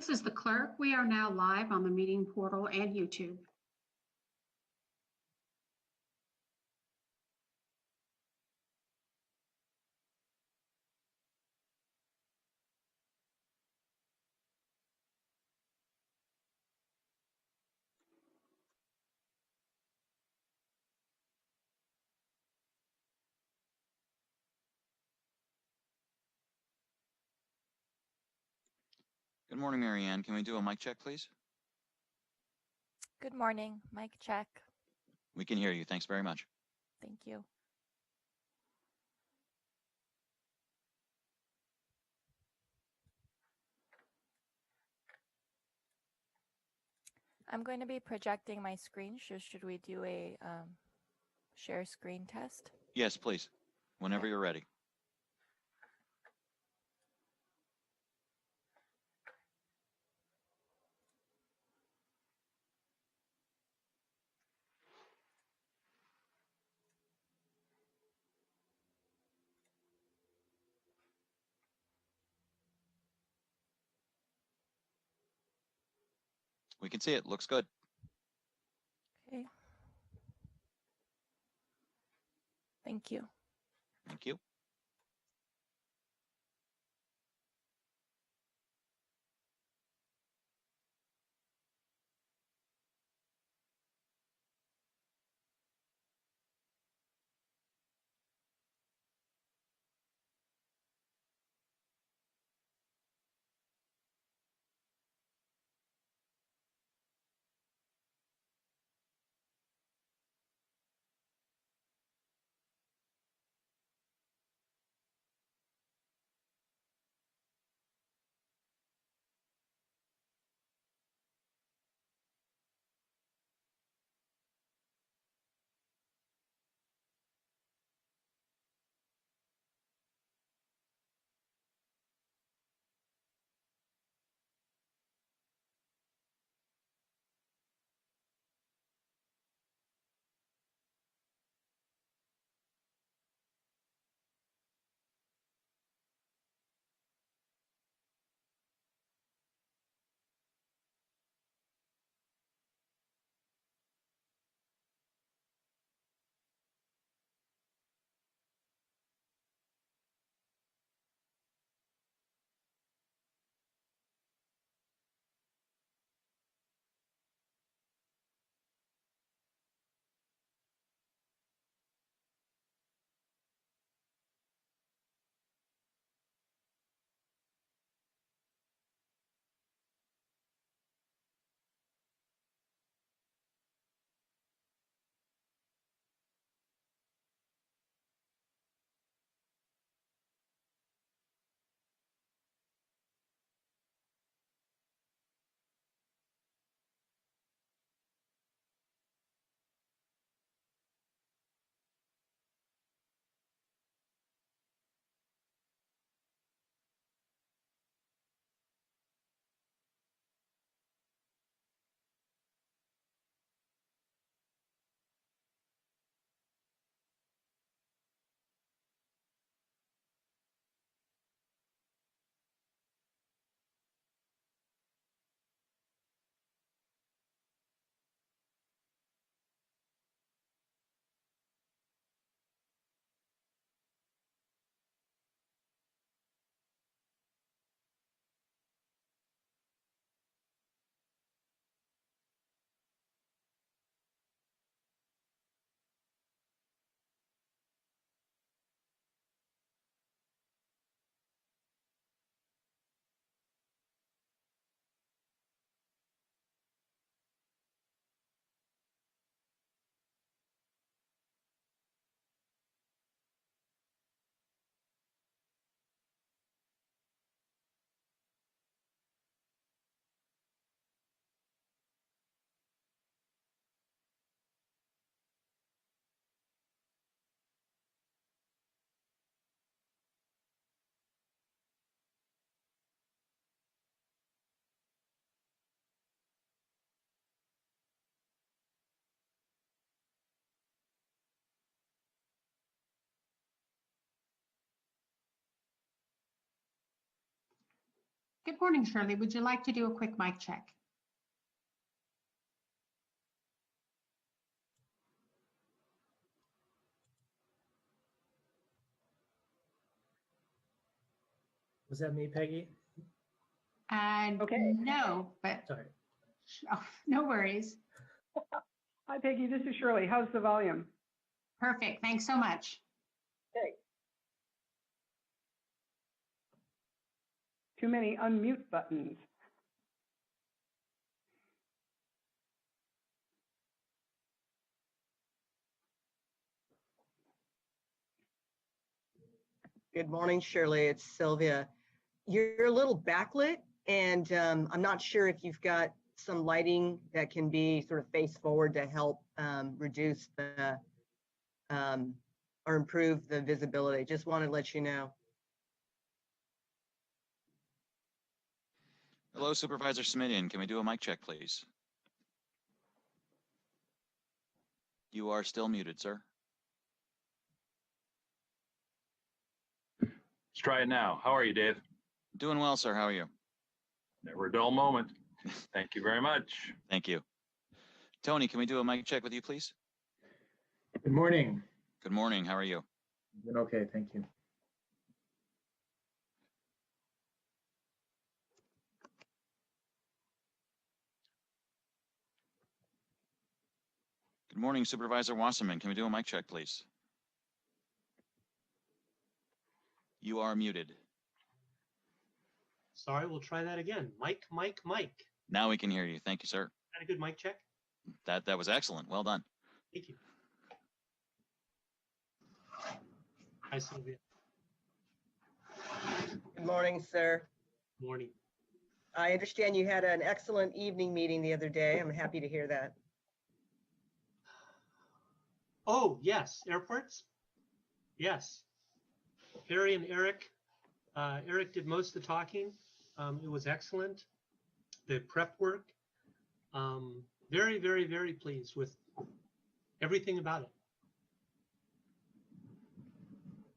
This is the clerk. We are now live on the meeting portal and YouTube. Good morning, Mary Ann. Can we do a mic check, please? Good morning. Mic check. We can hear you. Thanks very much. Thank you. I'm going to be projecting my screen. Should we do a share screen test? Yes, please. Whenever you're ready. We can see it. Looks good. Okay. Thank you. Thank you. Good morning, Shirley. Would you like to do a quick mic check? Was that me, Peggy? And Okay. no, but Sorry. oh, no worries. Hi, Peggy. This is Shirley. How's the volume? Perfect. Thanks so much. Okay. Too many unmute buttons. Good morning, Shirley. It's Sylvia. You're a little backlit, and I'm not sure if you've got some lighting that can be sort of face forward to help reduce the or improve the visibility. Just wanted to let you know. Hello, Supervisor Simidian. Can we do a mic check, please? You are still muted, sir. Let's try it now. How are you, Dave? Doing well, sir. How are you? Never a dull moment. Thank you very much. Thank you. Tony, can we do a mic check with you, please? Good morning. Good morning. How are you? Doing okay, thank you. Good morning, Supervisor Wasserman. Can we do a mic check, please? You are muted. Sorry, we'll try that again. Mike. Now we can hear you. Thank you, sir. Had a good mic check? That was excellent. Well done. Thank you. Hi, Sylvia. Good morning, sir. Morning. I understand you had an excellent evening meeting the other day. I'm happy to hear that. Oh, yes, airports? Yes. Harry and Eric. Eric did most of the talking. It was excellent. The prep work. Very, very, very pleased with everything about it.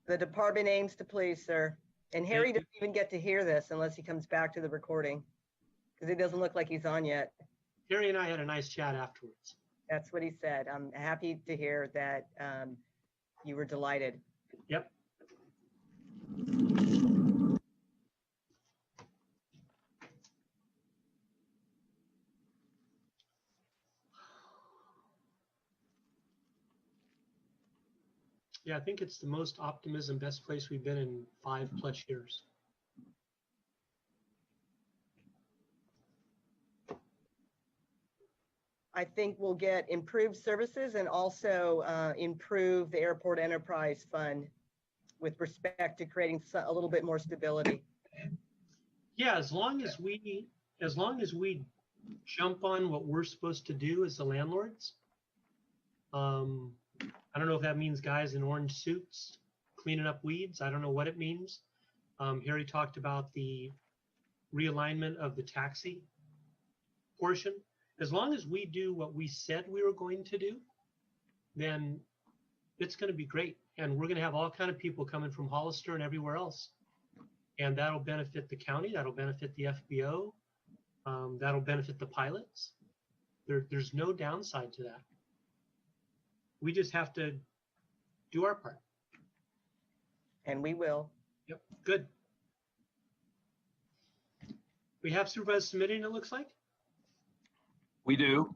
The department aims to please, sir. And Harry doesn't even get to hear this unless he comes back to the recording, because it doesn't look like he's on yet. Harry and I had a nice chat afterwards. That's what he said. I'm happy to hear that you were delighted. Yep. Yeah, I think it's the most optimism, best place we've been in 5+ years. I think we'll get improved services and also improve the airport enterprise fund with respect to creating a little bit more stability. Yeah, as long as we jump on what we're supposed to do as the landlords. I don't know if that means guys in orange suits cleaning up weeds. I don't know what it means. Harry talked about the realignment of the taxi portion. As long as we do what we said we were going to do, then it's going to be great. And we're going to have all kind of people coming from Hollister and everywhere else. And that'll benefit the county. That'll benefit the FBO. That'll benefit the pilots. There's no downside to that. We just have to do our part. And we will. Yep, good. We have Supervisor submitting, it looks like. We do.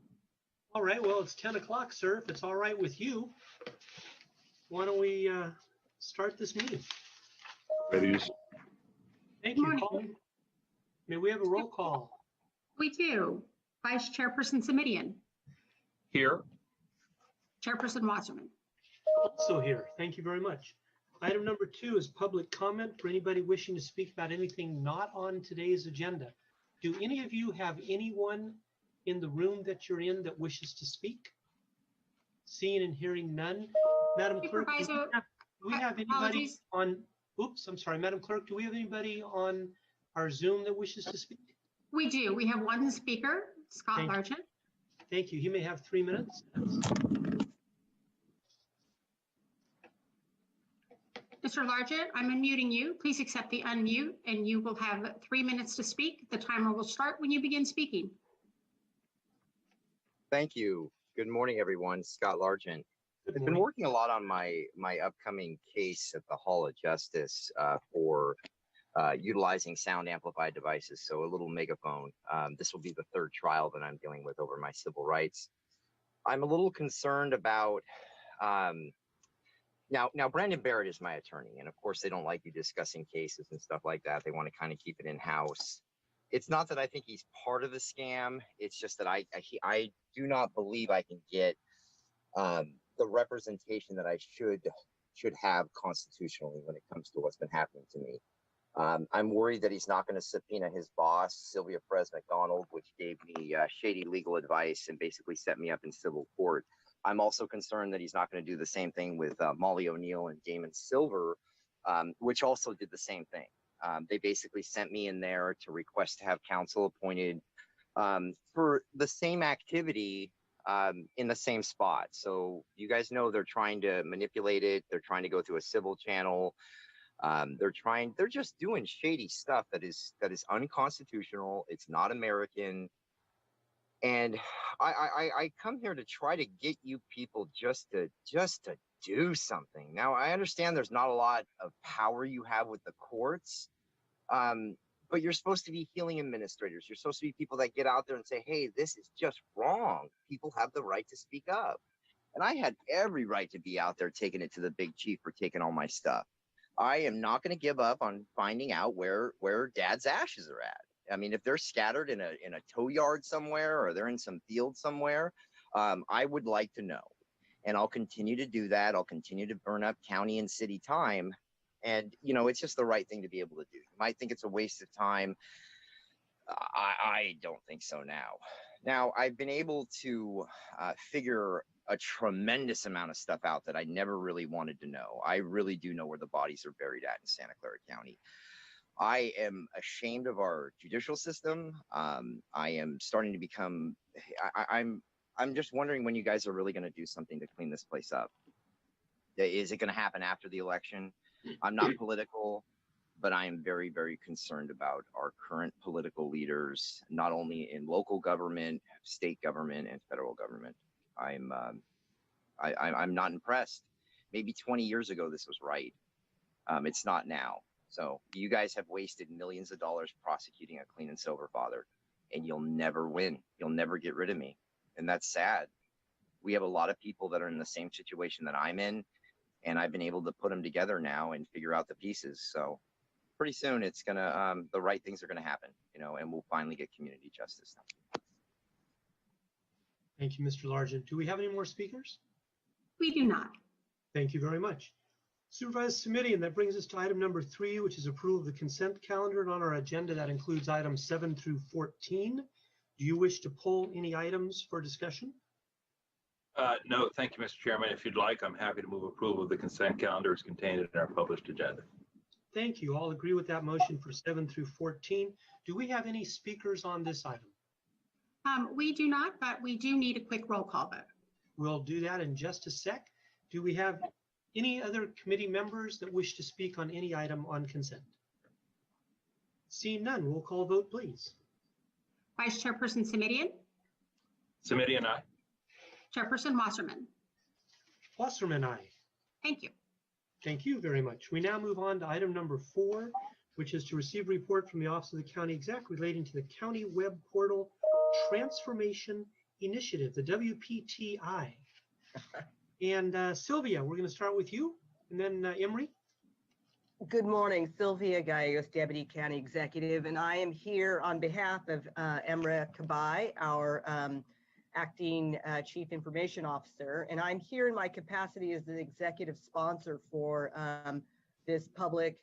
All right, well, it's 10 o'clock, sir. If it's all right with you, why don't we start this meeting? Ready to Thank Good you. morning. Colleen. May we have a roll call? We do. Vice Chairperson Simidian, here. Chairperson Wasserman. Also here. Thank you very much. Item number 2 is public comment for anybody wishing to speak about anything not on today's agenda. Do any of you have anyone in the room that you're in that wishes to speak? Seeing and hearing none. Madam Clerk, do Supervisor, we have anybody apologies. on, oops, I'm sorry, Madam Clerk, do we have anybody on our Zoom that wishes to speak? We do. We have one speaker, Scott Thank you. Largent. Thank you. He may have 3 minutes. Mr. Largent, I'm unmuting you. Please accept the unmute and you will have 3 minutes to speak. The timer will start when you begin speaking. Thank you. Good morning, everyone. Scott Largent. Good I've been morning. working a lot on my upcoming case at the Hall of Justice for utilizing sound amplified devices, so a little megaphone. This will be the third trial that I'm dealing with over my civil rights. I'm a little concerned about now Brandon Barrett is my attorney, and of course they don't like you discussing cases and stuff like that. They want to kind of keep it in house. It's not that I think he's part of the scam. It's just that I do not believe I can get the representation that I should have constitutionally when it comes to what's been happening to me. I'm worried that he's not going to subpoena his boss, Sylvia Perez McDonald, which gave me shady legal advice and basically set me up in civil court. I'm also concerned that he's not going to do the same thing with Molly O'Neill and Damon Silver, which also did the same thing. They basically sent me in there to request to have counsel appointed for the same activity in the same spot. So you guys know they're trying to manipulate it. They're trying to go through a civil channel. They're just doing shady stuff that is unconstitutional. It's not American. And I come here to try to get you people just to do something. Now, I understand there's not a lot of power you have with the courts, but you're supposed to be healing administrators. You're supposed to be people that get out there and say, hey, this is just wrong. People have the right to speak up. And I had every right to be out there taking it to the big chief for taking all my stuff. I am not going to give up on finding out where dad's ashes are at. I mean, if they're scattered in a tow yard somewhere or they're in some field somewhere, I would like to know. And I'll continue to do that. I'll continue to burn up county and city time. And, you know, it's just the right thing to be able to do. You might think it's a waste of time. I don't think so now. Now, I've been able to figure a tremendous amount of stuff out that I never really wanted to know. I really do know where the bodies are buried at in Santa Clara County. I am ashamed of our judicial system. I am starting to become, I'm just wondering when you guys are really going to do something to clean this place up. Is it going to happen after the election? I'm not political, but I am very, very concerned about our current political leaders, not only in local government, state government, and federal government. I'm not impressed. Maybe 20 years ago, this was right. It's not now. So you guys have wasted millions of dollars prosecuting a clean and sober father, and you'll never win. You'll never get rid of me. And that's sad. We have a lot of people that are in the same situation that I'm in, and I've been able to put them together now and figure out the pieces. So pretty soon it's gonna, the right things are gonna happen, you know, and we'll finally get community justice. Thank you, Mr. Largent. Do we have any more speakers? We do not. Thank you very much. Supervised Committee, and that brings us to item number 3, which is approval of the consent calendar. And on our agenda, that includes items 7 through 14. Do you wish to pull any items for discussion? No, thank you, Mr. Chairman. If you'd like, I'm happy to move approval of the consent calendar as contained in our published agenda. Thank you. All agree with that motion for 7 through 14. Do we have any speakers on this item? We do not, but we do need a quick roll call vote. We'll do that in just a sec. Do we have any other committee members that wish to speak on any item on consent? Seeing none, roll call vote, please. Vice Chairperson Simidian, Simidian, aye. Chairperson Wasserman. Wasserman, aye. Thank you. Thank you very much. We now move on to item number 4, which is to receive a report from the Office of the County Exec relating to the County Web Portal Transformation Initiative, the WPTI. And Sylvia, we're going to start with you, and then Emery. Good morning, Sylvia Gallegos, Deputy County Executive, and I am here on behalf of Emra Kabai, our Acting Chief Information Officer, and I'm here in my capacity as the executive sponsor for this public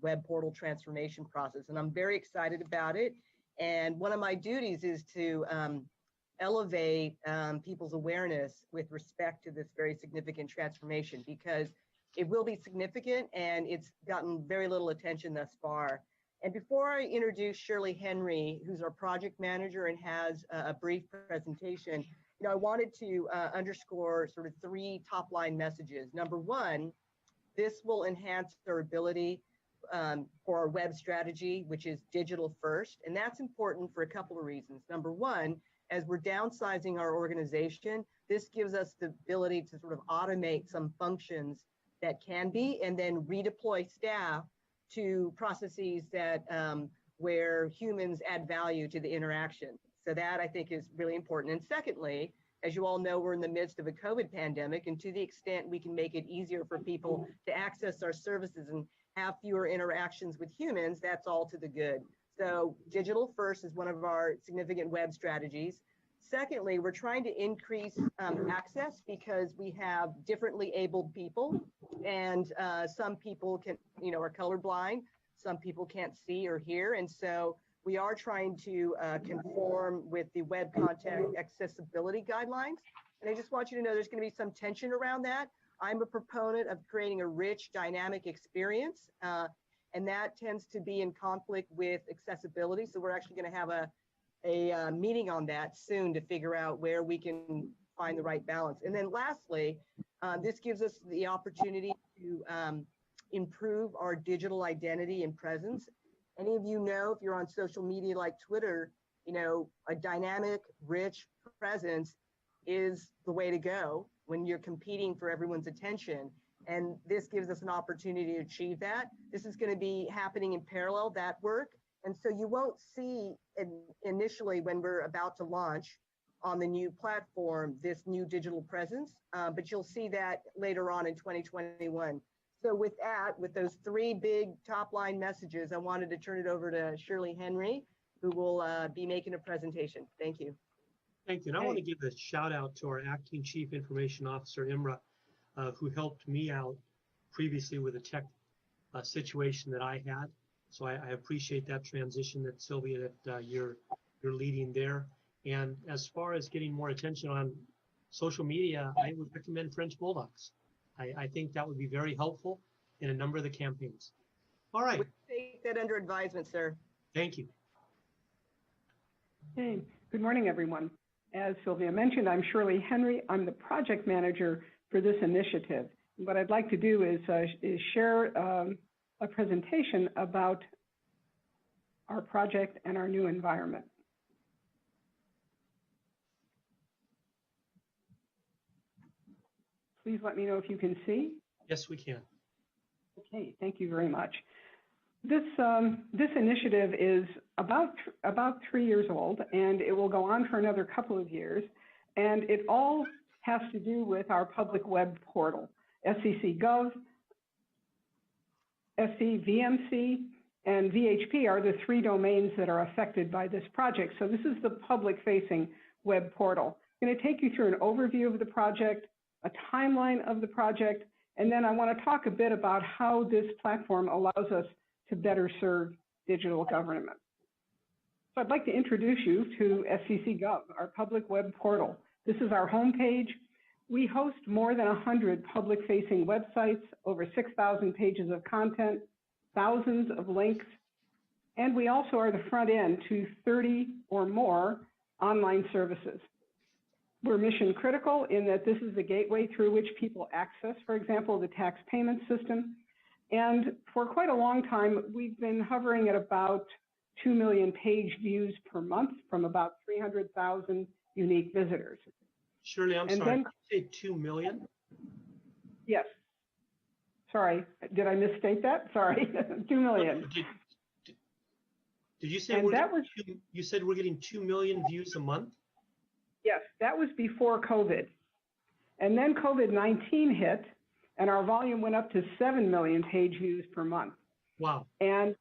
web portal transformation process, and I'm very excited about it. And one of my duties is to elevate people's awareness with respect to this very significant transformation, because it will be significant and it's gotten very little attention thus far. And before I introduce Shirley Henry, who's our project manager and has a brief presentation, I wanted to underscore sort of 3 top line messages. Number 1, This will enhance our ability for our web strategy, which is digital first. And that's important for a couple of reasons. Number one, as we're downsizing our organization, this gives us the ability to sort of automate some functions that can be, and then redeploy staff to processes that where humans add value to the interaction. So that I think is really important. And secondly, as you all know, we're in the midst of a COVID pandemic, and to the extent we can make it easier for people to access our services and have fewer interactions with humans, that's all to the good. So digital first is one of our significant web strategies. Secondly, we're trying to increase access because we have differently abled people, and some people can, are colorblind. Some people can't see or hear, and so we are trying to conform with the web content accessibility guidelines. And I just want you to know there's going to be some tension around that. I'm a proponent of creating a rich, dynamic experience, and that tends to be in conflict with accessibility. So we're actually going to have a meeting on that soon to figure out where we can find the right balance. And then lastly, this gives us the opportunity to improve our digital identity and presence. Any of you know, if you're on social media like Twitter, a dynamic, rich presence is the way to go when you're competing for everyone's attention. And this gives us an opportunity to achieve that. This is going to be happening in parallel, that work. And so you won't see initially when we're about to launch on the new platform, this new digital presence, but you'll see that later on in 2021. So with that, with those three big top line messages, I wanted to turn it over to Shirley Henry, who will be making a presentation. Thank you. Thank you. And I want to give a shout out to our Acting Chief Information Officer, Imra, who helped me out previously with a tech situation that I had. So I appreciate that transition that Sylvia, that you're leading there. And as far as getting more attention on social media, I would recommend French Bulldogs. I think that would be very helpful in a number of the campaigns. All right. We'll take that under advisement, sir. Thank you. Hey, good morning, everyone. As Sylvia mentioned, I'm Shirley Henry. I'm the project manager for this initiative. What I'd like to do is share a presentation about our project and our new environment. Please let me know if you can see. Yes, we can. Okay, thank you very much. This initiative is about 3 years old, and it will go on for another couple of years. And it all has to do with our public web portal. SCC.gov, SC, VMC, and VHP are the three domains that are affected by this project. So this is the public-facing web portal. I'm going to take you through an overview of the project, a timeline of the project, and then I want to talk a bit about how this platform allows us to better serve digital government. So I'd like to introduce you to SCC.gov, our public web portal. This is our homepage. We host more than 100 public-facing websites, over 6,000 pages of content, thousands of links, and we also are the front end to 30 or more online services. We're mission critical in that this is the gateway through which people access, for example, the tax payment system. And for quite a long time, we've been hovering at about 2 million page views per month from about 300,000 unique visitors. Shirley, I'm sorry, did you say 2 million? Yes. Sorry, did I misstate that? Sorry, 2 million. Did you say you said we're getting 2 million views a month? Yes, that was before COVID. And then COVID-19 hit, and our volume went up to 7 million page views per month. Wow. And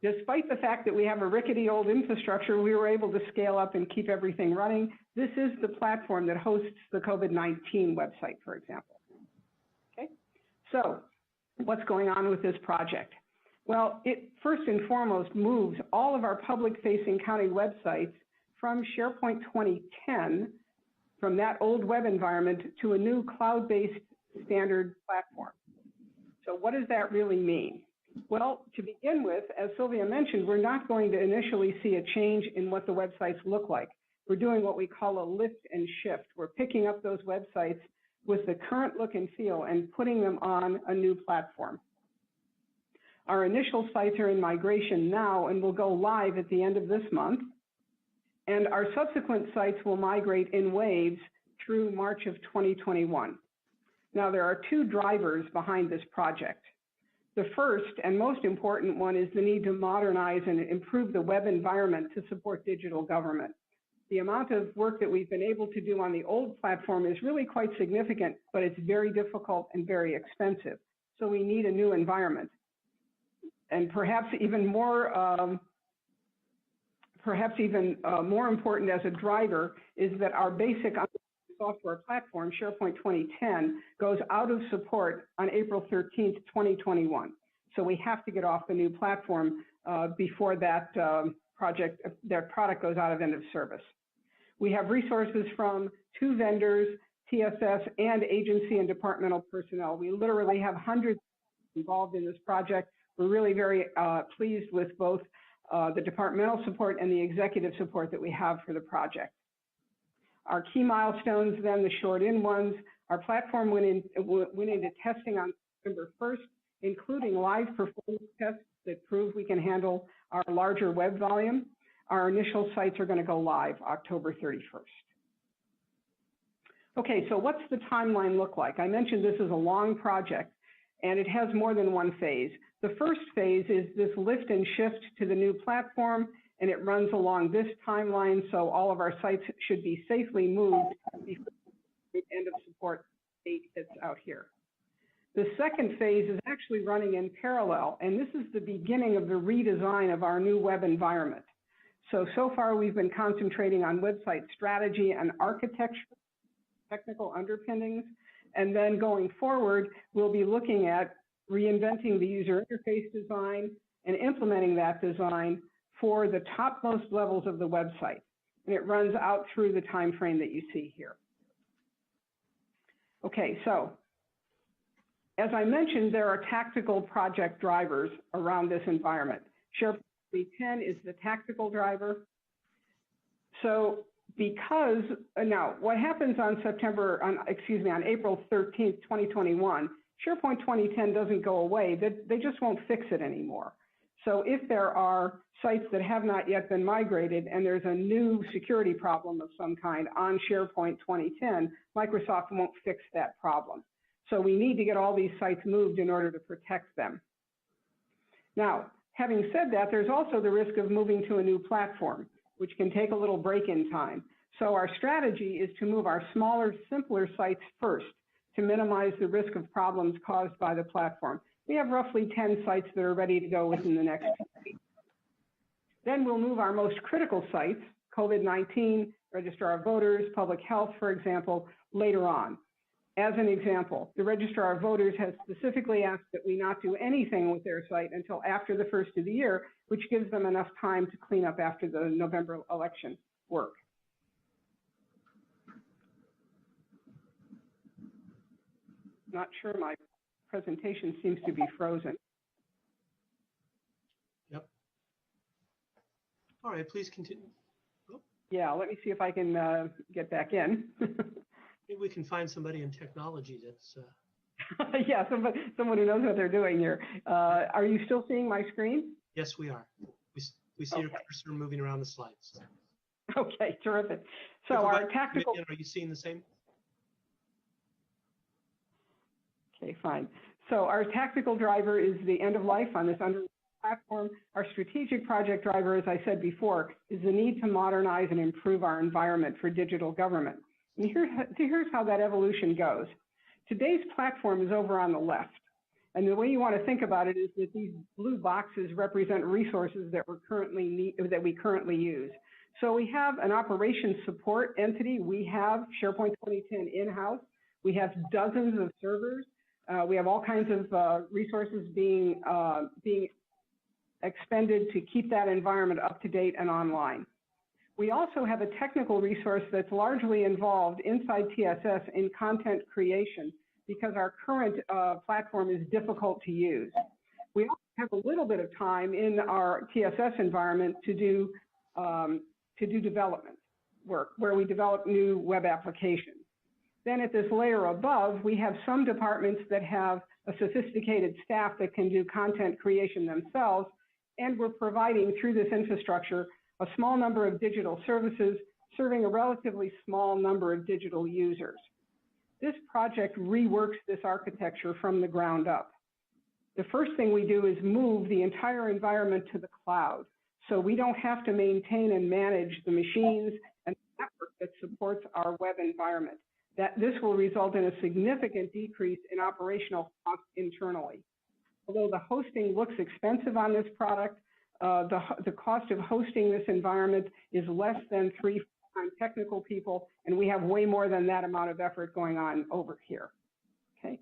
despite the fact that we have a rickety old infrastructure, we were able to scale up and keep everything running. This is the platform that hosts the COVID-19 website, for example. Okay, so what's going on with this project? Well, it first and foremost moves all of our public-facing county websites from SharePoint 2010, from that old web environment, to a new cloud-based standard platform. So what does that really mean? Well, to begin with, as Sylvia mentioned, we're not going to initially see a change in what the websites look like. We're doing what we call a lift and shift. We're picking up those websites with the current look and feel and putting them on a new platform. Our initial sites are in migration now and will go live at the end of this month. And our subsequent sites will migrate in waves through March of 2021. Now, there are two drivers behind this project. The first and most important one is the need to modernize and improve the web environment to support digital government. The amount of work that we've been able to do on the old platform is really quite significant, but it's very difficult and very expensive. So we need a new environment. And perhaps even more important as a driver is that our basic software platform, SharePoint 2010, goes out of support on April 13th, 2021. So we have to get off the new platform before that product goes out of end of service. We have resources from 2 vendors, TSS, and agency and departmental personnel. We literally have hundreds involved in this project. We're really very pleased with both the departmental support and the executive support that we have for the project. Our key milestones, then, the short-in ones. Our platform went into testing on September 1st, including live performance tests that prove we can handle our larger web volume. Our initial sites are going to go live October 31st. Okay, so what's the timeline look like? I mentioned this is a long project, and it has more than one phase. The first phase is this lift and shift to the new platform, and it runs along this timeline, so all of our sites should be safely moved before the end of support date hits out here. The second phase is actually running in parallel, and this is the beginning of the redesign of our new web environment. So far we've been concentrating on website strategy and architecture, technical underpinnings, and then going forward, we'll be looking at reinventing the user interface design and implementing that design for the topmost levels of the website. And it runs out through the time frame that you see here. Okay, so as I mentioned, there are tactical project drivers around this environment. SharePoint 10 is the tactical driver. So because, now what happens on April 13th, 2021, SharePoint 2010 doesn't go away, they just won't fix it anymore. So if there are sites that have not yet been migrated and there's a new security problem of some kind on SharePoint 2010, Microsoft won't fix that problem. So we need to get all these sites moved in order to protect them. Now, having said that, there's also the risk of moving to a new platform, which can take a little break in time. So our strategy is to move our smaller, simpler sites first to minimize the risk of problems caused by the platform. We have roughly 10 sites that are ready to go within the next few weeks. Then we'll move our most critical sites, COVID-19, Registrar of Voters, Public Health, for example, later on. As an example, the Registrar of Voters has specifically asked that we not do anything with their site until after the first of the year, which gives them enough time to clean up after the November election work. Not sure my presentation seems to be frozen. Yep. All right, please continue. Oh. Yeah, let me see if I can get back in. Maybe we can find somebody in technology that's. Yeah, someone who knows what they're doing here. Are you still seeing my screen? Yes, we are. We see your cursor moving around the slides. Okay, terrific. So our tactical. Are you seeing the same? Okay, fine. So our tactical driver is the end of life on this underlying platform. Our strategic project driver, as I said before, is the need to modernize and improve our environment for digital government. And here's how that evolution goes. Today's platform is over on the left. And the way you want to think about it is that these blue boxes represent resources that we currently use. So we have an operations support entity. We have SharePoint 2010 in-house. We have dozens of servers. We have all kinds of resources being expended to keep that environment up to date and online. We also have a technical resource that's largely involved inside TSS in content creation because our current platform is difficult to use. We also have a little bit of time in our TSS environment to do development work where we develop new web applications. Then at this layer above, we have some departments that have a sophisticated staff that can do content creation themselves, and we're providing through this infrastructure a small number of digital services serving a relatively small number of digital users. This project reworks this architecture from the ground up. The first thing we do is move the entire environment to the cloud, so we don't have to maintain and manage the machines and the network that supports our web environment. This will result in a significant decrease in operational costs internally. Although the hosting looks expensive on this product, the cost of hosting this environment is less than 3 full-time technical people, and we have way more than that amount of effort going on over here. Okay.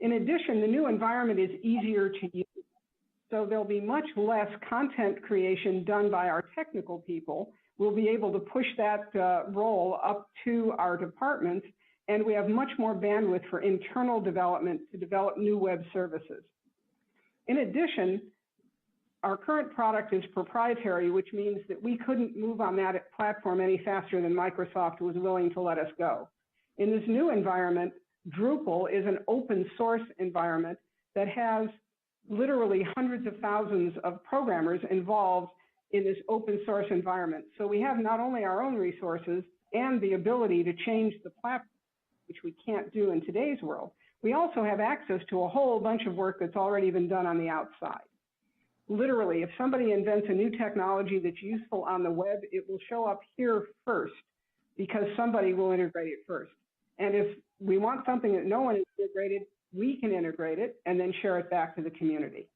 In addition, the new environment is easier to use. So there'll be much less content creation done by our technical people. We'll be able to push that role up to our departments, and we have much more bandwidth for internal development to develop new web services. In addition, our current product is proprietary, which means that we couldn't move on that platform any faster than Microsoft was willing to let us go. In this new environment, Drupal is an open source environment that has literally hundreds of thousands of programmers involved in this open source environment. So we have not only our own resources and the ability to change the platform, which we can't do in today's world, we also have access to a whole bunch of work that's already been done on the outside. Literally, if somebody invents a new technology that's useful on the web, it will show up here first because somebody will integrate it first. And if we want something that no one has integrated, we can integrate it and then share it back to the community.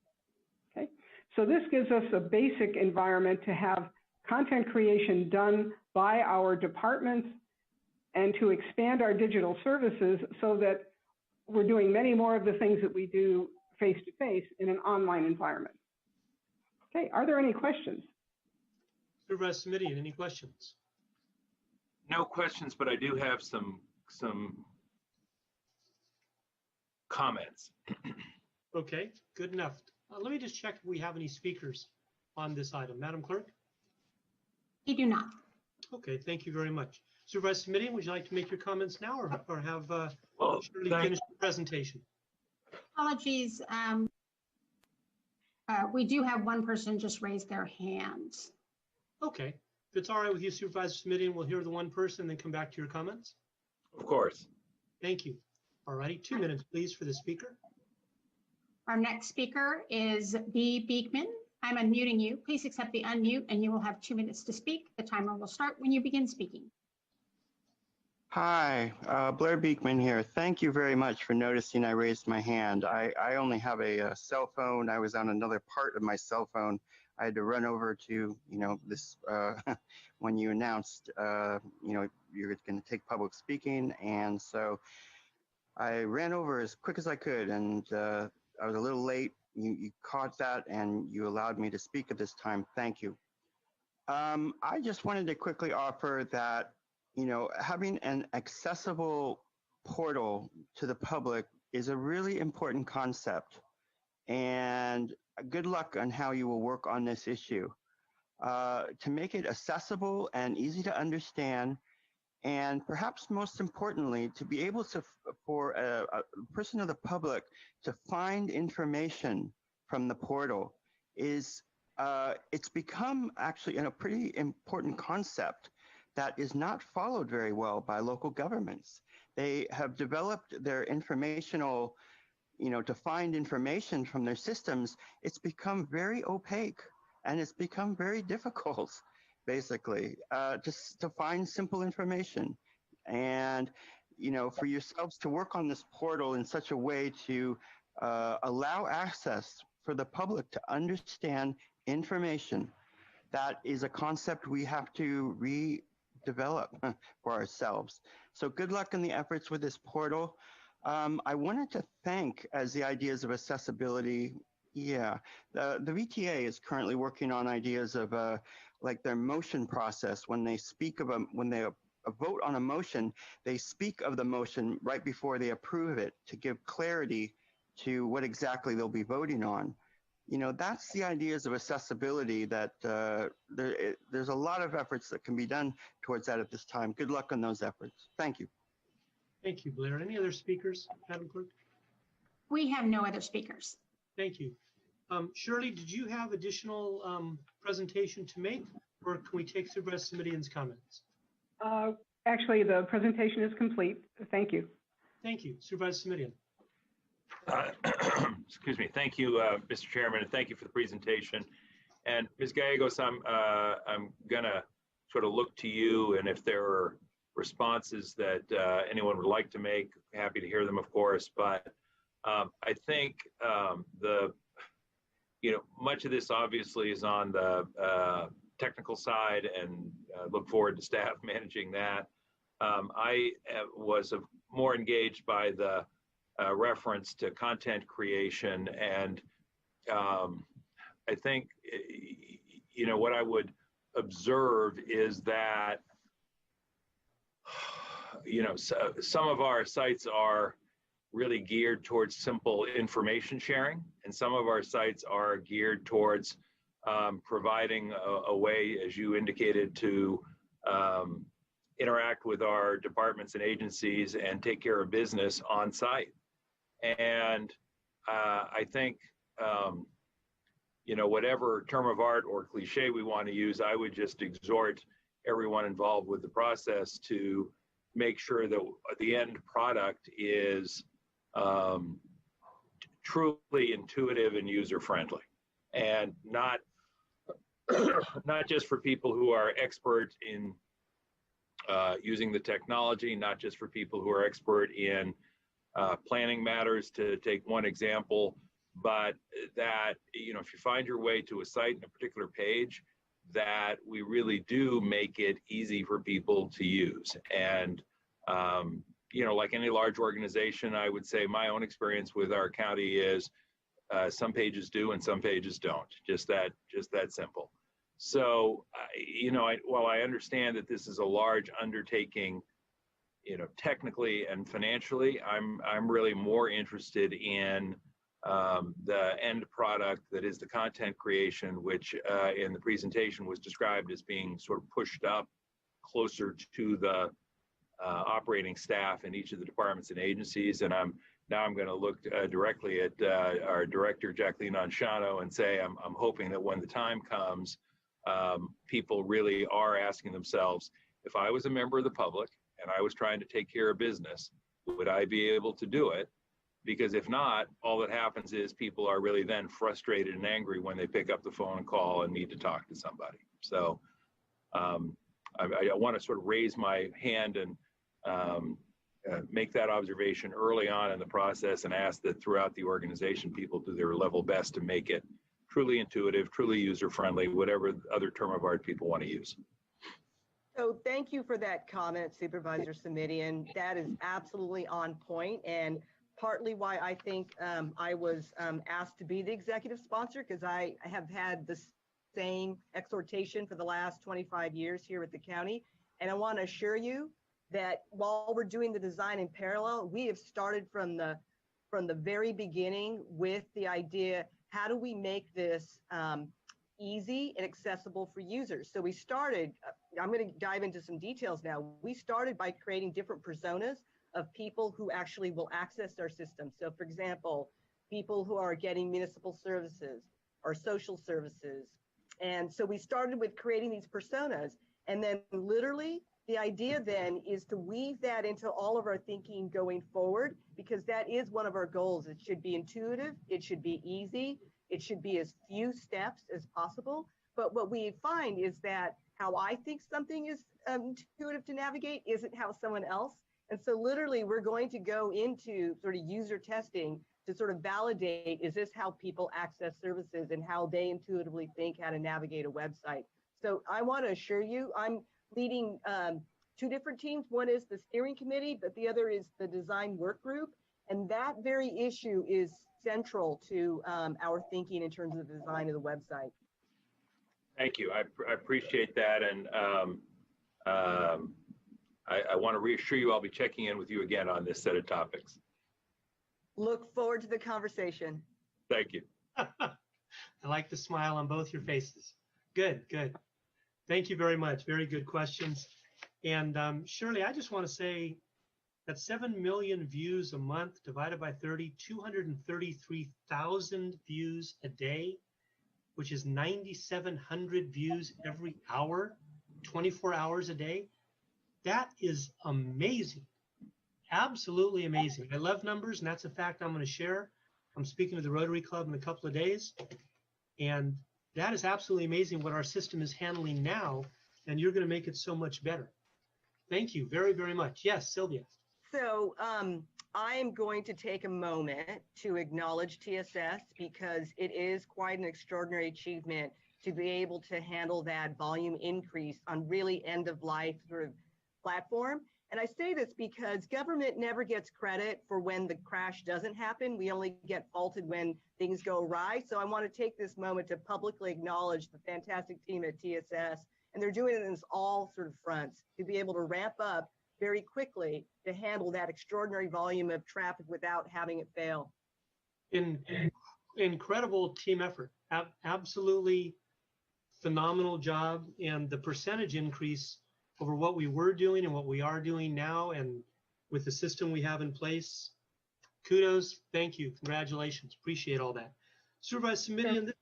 Okay? So this gives us a basic environment to have content creation done by our departments and to expand our digital services so that we're doing many more of the things that we do face-to-face in an online environment. Okay, are there any questions? Supervisor Smitty, any questions? No questions, but I do have some comments. Okay, good enough. Let me just check if we have any speakers on this item. Madam Clerk? We do not. Okay, thank you very much. Supervisor Smitty, would you like to make your comments now or have Well, Shirley finish the presentation? Apologies. We do have one person just raise their hand. Okay, if it's all right with you, Supervisor Smitty, we'll hear the one person and then come back to your comments. Of course. Thank you. All righty, 2 minutes, please, for the speaker. Our next speaker is B. Beekman. I'm unmuting you. Please accept the unmute and you will have 2 minutes to speak. The timer will start when you begin speaking. Hi, Blair Beekman here. Thank you very much for noticing I raised my hand. I only have a cell phone. I was on another part of my cell phone. I had to run over to, this, when you announced, you're going to take public speaking. And so I ran over as quick as I could, and I was a little late. You caught that and you allowed me to speak at this time. Thank you. I just wanted to quickly offer that having an accessible portal to the public is a really important concept, and good luck on how you will work on this issue. To make it accessible and easy to understand, and perhaps most importantly, to be able to, for a person of the public to find information from the portal is, it's become actually a pretty important concept that is not followed very well by local governments. They have developed their informational, to find information from their systems. It's become very opaque and it's become very difficult, basically, just to find simple information. And, for yourselves to work on this portal in such a way to allow access for the public to understand information, that is a concept we have to redevelop for ourselves. So good luck in the efforts with this portal. I wanted to thank, as the ideas of accessibility, the VTA is currently working on ideas of like their motion process. When they speak of when they vote on a motion, they speak of the motion right before they approve it to give clarity to what exactly they'll be voting on. That's the ideas of accessibility that there's a lot of efforts that can be done towards that at this time. Good luck on those efforts. Thank you. Thank you, Blair. Any other speakers, Madam Clerk? We have no other speakers. Thank you. Shirley, did you have additional presentation to make, or can we take Supervisor Simitian's comments? Actually, the presentation is complete. Thank you. Thank you. Supervisor Simitian. Excuse me. Thank you, Mr. Chairman, and thank you for the presentation. And Ms. Gallegos, I'm gonna sort of look to you, and if there are responses that anyone would like to make, happy to hear them, of course. But I think much of this obviously is on the technical side, and look forward to staff managing that. I was more engaged by the reference to content creation, and I think what I would observe is that some of our sites are really geared towards simple information sharing, and some of our sites are geared towards providing a way, as you indicated, to interact with our departments and agencies and take care of business on site. And I think, whatever term of art or cliche we want to use, I would just exhort everyone involved with the process to make sure that the end product is truly intuitive and user-friendly, and not just for people who are expert in using the technology, not just for people who are expert in planning matters, to take one example, but that, if you find your way to a site in a particular page, that we really do make it easy for people to use. And, like any large organization, I would say my own experience with our county is some pages do and some pages don't, just that simple. So, while I understand that this is a large undertaking, technically and financially, I'm really more interested in the end product, that is the content creation, which in the presentation was described as being sort of pushed up closer to the operating staff in each of the departments and agencies. And I'm going to look directly at our director, Jacqueline Anshano, and say I'm hoping that when the time comes, people really are asking themselves, if I was a member of the public and I was trying to take care of business, would I be able to do it? Because if not, all that happens is people are really then frustrated and angry when they pick up the phone and call and need to talk to somebody. So I want to sort of raise my hand and make that observation early on in the process, and ask that throughout the organization, people do their level best to make it truly intuitive, truly user-friendly, whatever other term of art people want to use. So thank you for that comment, Supervisor Simitian. That is absolutely on point, and partly why I think I was asked to be the executive sponsor, because I have had the same exhortation for the last 25 years here at the county. And I want to assure you that while we're doing the design in parallel, we have started from the very beginning with the idea, how do we make this easy and accessible for users? So we started, I'm going to dive into some details now. We started by creating different personas of people who actually will access our system. So for example, people who are getting municipal services or social services. And so we started with creating these personas, and then literally the idea then is to weave that into all of our thinking going forward, because that is one of our goals. It should be intuitive, it should be easy, it should be as few steps as possible. But what we find is that how I think something is intuitive to navigate isn't how someone else. And so literally we're going to go into sort of user testing to sort of validate, is this how people access services and how they intuitively think how to navigate a website. So I want to assure you, I'm leading two different teams. One is the steering committee, but the other is the design work group. And that very issue is central to our thinking in terms of the design of the website. Thank you. I appreciate that. And I want to reassure you, I'll be checking in with you again on this set of topics. Look forward to the conversation. Thank you. I like the smile on both your faces. Good, good. Thank you very much. Very good questions. And Shirley, I just want to say That's 7 million views a month divided by 30, 233,000 views a day, which is 9,700 views every hour, 24 hours a day. That is amazing. Absolutely amazing. I love numbers, and that's a fact I'm going to share. I'm speaking to the Rotary Club in a couple of days, and that is absolutely amazing what our system is handling now, and you're going to make it so much better. Thank you very, very much. Yes, Sylvia. So I'm going to take a moment to acknowledge TSS because it is quite an extraordinary achievement to be able to handle that volume increase on really end of life sort of platform. And I say this because government never gets credit for when the crash doesn't happen. We only get faulted when things go awry. So I want to take this moment to publicly acknowledge the fantastic team at TSS. And they're doing it in all sort of fronts to be able to ramp up very quickly to handle that extraordinary volume of traffic without having it fail. Incredible team effort. Absolutely phenomenal job. And the percentage increase over what we were doing and what we are doing now, and with the system we have in place, kudos, thank you, congratulations, appreciate all that. Supervisor Simitian,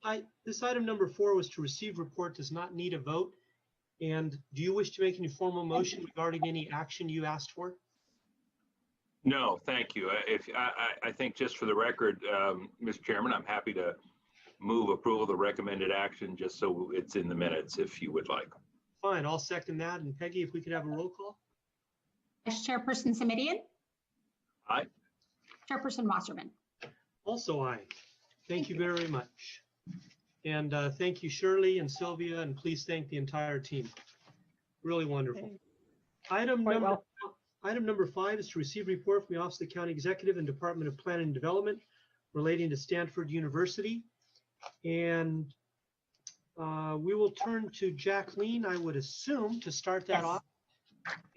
this item number 4 was to receive report, does not need a vote. And do you wish to make any formal motion regarding any action you asked for? No, thank you. I think just for the record, Mr. Chairman, I'm happy to move approval of the recommended action just so it's in the minutes if you would like. Fine, I'll second that. And Peggy, if we could have a roll call? Vice Chairperson Simitian. Aye. Chairperson Wasserman. Also aye. Thank you very much. And thank you, Shirley and Sylvia, and please thank the entire team. Really wonderful. Item number 5 is to receive report from the Office of the County Executive and Department of Planning and Development relating to Stanford University. And we will turn to Jacqueline, I would assume, to start that off.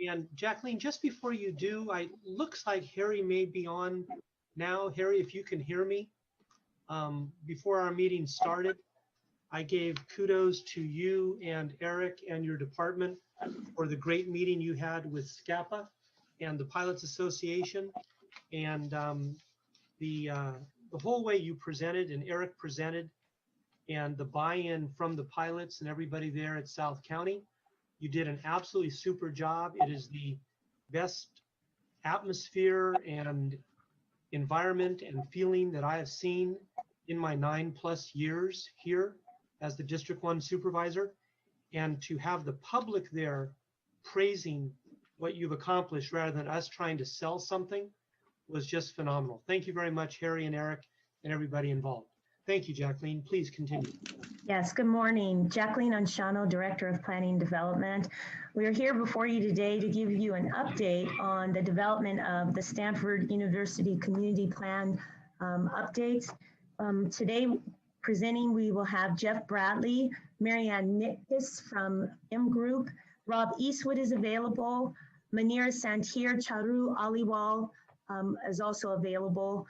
And Jacqueline, just before you do, looks like Harry may be on now. Harry, if you can hear me. Before our meeting started, I gave kudos to you and Eric and your department for the great meeting you had with SCAPA and the Pilots Association, and the whole way you presented and Eric presented, and the buy-in from the pilots and everybody there at South County. You did an absolutely super job. It is the best atmosphere and environment and feeling that I have seen in my 9+ years here as the District 1 supervisor. And to have the public there praising what you've accomplished rather than us trying to sell something was just phenomenal. Thank you very much, Harry and Eric and everybody involved. Thank you, Jacqueline. Please continue. Yes, good morning. Jacqueline Anshano, Director of Planning and Development. We are here before you today to give you an update on the development of the Stanford University Community Plan updates. Today, presenting, we will have Jeff Bradley, Marianne Nickus from M Group, Rob Eastwood is available, Manir Santir Charu Aliwal is also available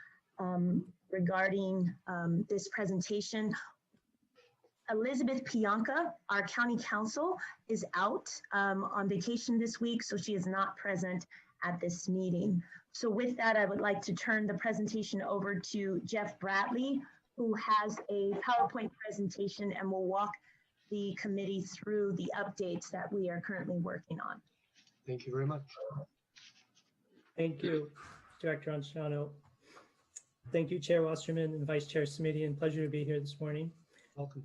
regarding this presentation. Elizabeth Pianka, our county counsel, is out on vacation this week, so she is not present at this meeting. So with that, I would like to turn the presentation over to Jeff Bradley, who has a PowerPoint presentation and will walk the committee through the updates that we are currently working on. Thank you very much. Thank you, Director Anshano. Thank you, Chair Wasserman and Vice Chair Simitian. Pleasure to be here this morning. Welcome.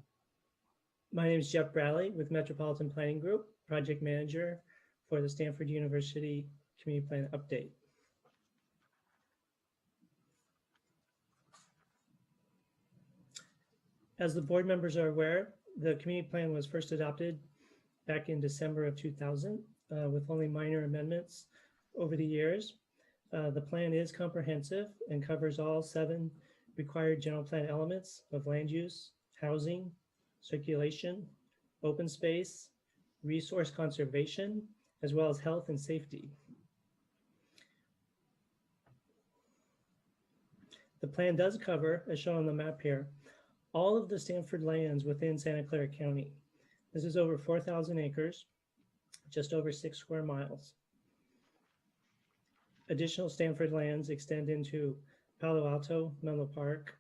My name is Jeff Bradley with Metropolitan Planning Group, Project Manager for the Stanford University Community Plan Update. As the board members are aware, the community plan was first adopted back in December of 2000 with only minor amendments over the years. The plan is comprehensive and covers all 7 required general plan elements of land use, housing, circulation, open space, resource conservation, as well as health and safety. The plan does cover, as shown on the map here, all of the Stanford lands within Santa Clara County. This is over 4,000 acres, just over 6 square miles. Additional Stanford lands extend into Palo Alto, Menlo Park,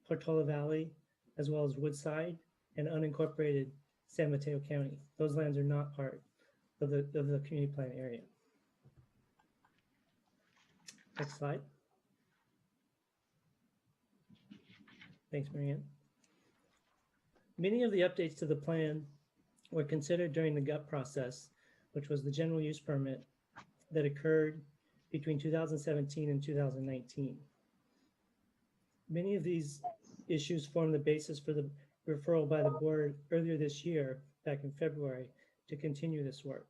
Portola Valley, as well as Woodside and unincorporated San Mateo County. Those lands are not part of the community plan area. Next slide. Thanks, Marianne. Many of the updates to the plan were considered during the GUP process, which was the general use permit that occurred between 2017 and 2019. Many of these issues form the basis for the referral by the board earlier this year, back in February, to continue this work.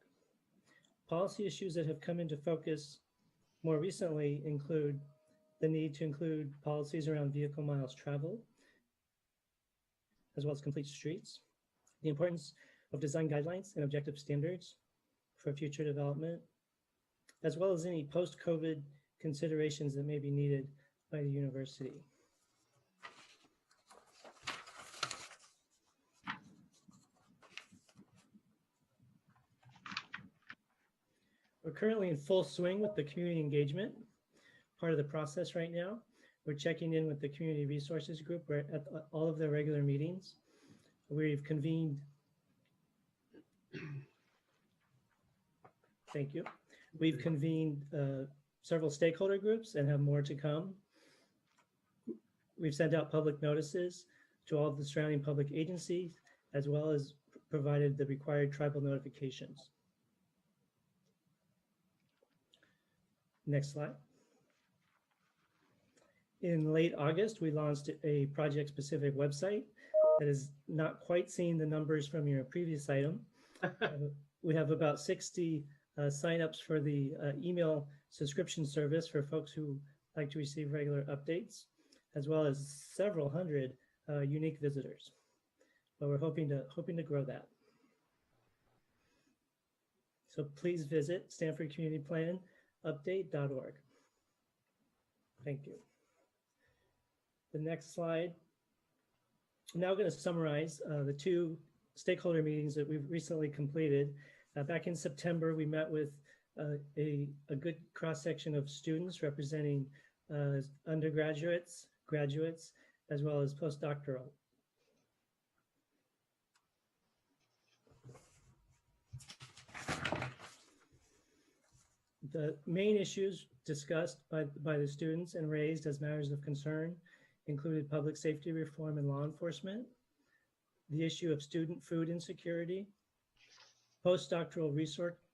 Policy issues that have come into focus more recently include the need to include policies around vehicle miles traveled, as well as complete streets, the importance of design guidelines and objective standards for future development, as well as any post-COVID considerations that may be needed by the university. We're currently in full swing with the community engagement part of the process right now. We're checking in with the community resources group. We're at all of their regular meetings. We've convened, thank you. We've convened several stakeholder groups and have more to come. We've sent out public notices to all of the surrounding public agencies, as well as provided the required tribal notifications. Next slide. In late August, we launched a project-specific website that is not quite seeing the numbers from your previous item. We have about 60 signups for the email subscription service for folks who like to receive regular updates, as well as several hundred unique visitors. But we're hoping to grow that. So please visit stanfordcommunityplanupdate.org. Thank you. The next slide. I'm now going to summarize the two stakeholder meetings that we've recently completed. Back in September, we met with a good cross-section of students representing undergraduates, graduates, as well as postdoctoral. The main issues discussed by the students and raised as matters of concern included public safety reform and law enforcement, the issue of student food insecurity, postdoctoral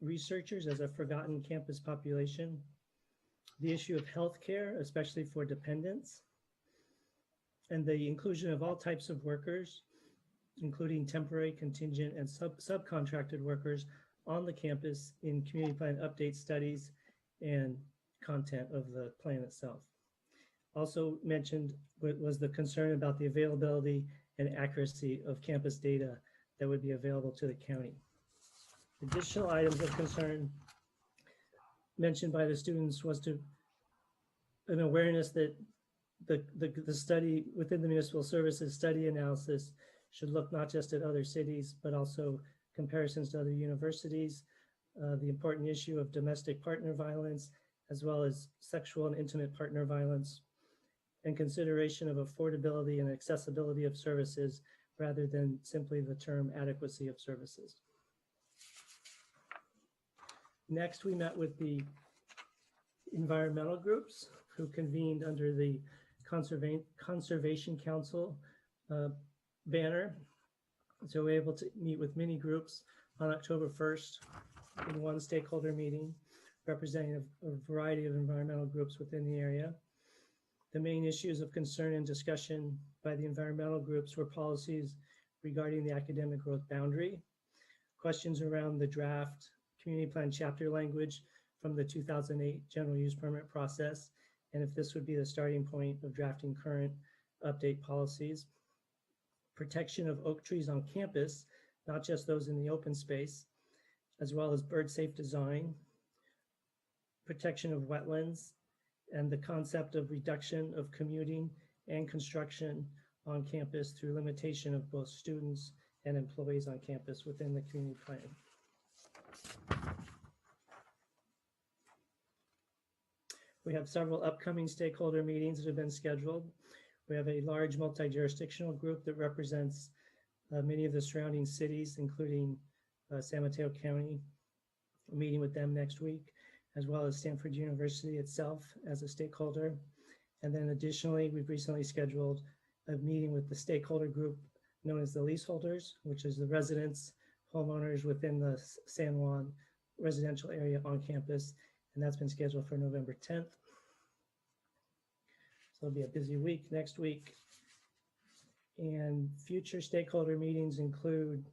researchers as a forgotten campus population, the issue of healthcare, especially for dependents, and the inclusion of all types of workers, including temporary, contingent, and subcontracted workers on the campus in community plan update studies and content of the plan itself. Also mentioned was the concern about the availability and accuracy of campus data that would be available to the county. Additional items of concern mentioned by the students was an awareness that the study within the municipal services study analysis should look not just at other cities, but also comparisons to other universities, the important issue of domestic partner violence, as well as sexual and intimate partner violence, and consideration of affordability and accessibility of services rather than simply the term adequacy of services. Next, we met with the environmental groups who convened under the Conservation Council banner. So we're able to meet with many groups on October 1st in one stakeholder meeting, representing a variety of environmental groups within the area. The main issues of concern and discussion by the environmental groups were policies regarding the academic growth boundary, questions around the draft community plan chapter language from the 2008 general use permit process, and if this would be the starting point of drafting current update policies, protection of oak trees on campus, not just those in the open space, as well as bird safe design, protection of wetlands, and the concept of reduction of commuting and construction on campus through limitation of both students and employees on campus within the community plan. We have several upcoming stakeholder meetings that have been scheduled. We have a large multi-jurisdictional group that represents many of the surrounding cities, including San Mateo County. We're meeting with them next week, as well as Stanford University itself as a stakeholder. And then additionally, we've recently scheduled a meeting with the stakeholder group known as the leaseholders, which is the residents, homeowners within the San Juan residential area on campus. And that's been scheduled for November 10th. So it'll be a busy week next week. And future stakeholder meetings include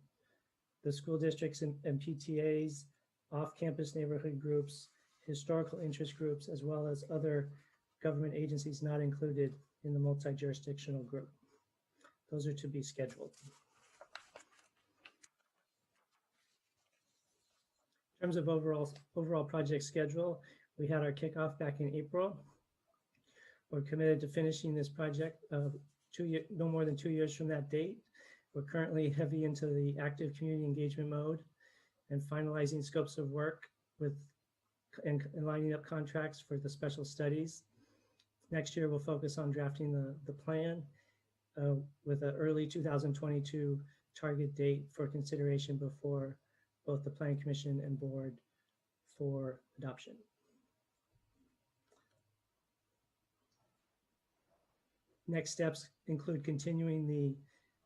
the school districts and PTAs, off-campus neighborhood groups, historical interest groups, as well as other government agencies not included in the multi-jurisdictional group. Those are to be scheduled. In terms of overall project schedule, we had our kickoff back in April. We're committed to finishing this project no more than 2 years from that date. We're currently heavy into the active community engagement mode and finalizing scopes of work and lining up contracts for the special studies. Next year, we'll focus on drafting the plan with an early 2022 target date for consideration before both the Planning Commission and board for adoption. Next steps include continuing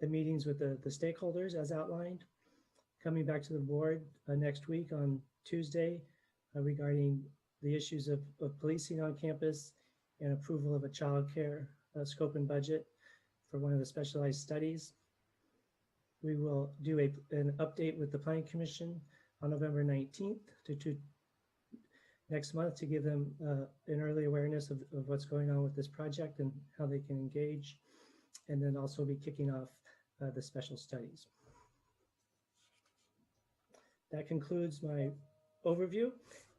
the meetings with the stakeholders as outlined, coming back to the board next week on Tuesday regarding the issues of policing on campus and approval of a child care scope and budget for one of the specialized studies. We will do an update with the Planning Commission on November 19th to next month to give them an early awareness of what's going on with this project and how they can engage, and then also be kicking off the special studies. That concludes my overview.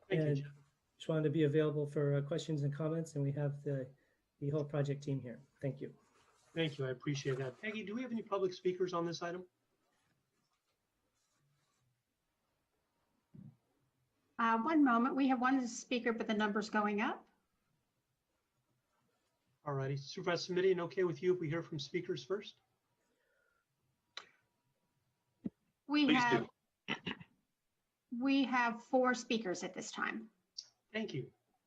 Thank and you, Jeff. just wanted to be available for questions and comments, and we have the whole project team here. Thank you. Thank you. I appreciate that. Peggy, do we have any public speakers on this item? One moment, we have one speaker, but the number's going up. All righty. Supervisor Smitty, okay with you if we hear from speakers first? We have 4 speakers at this time. Thank you.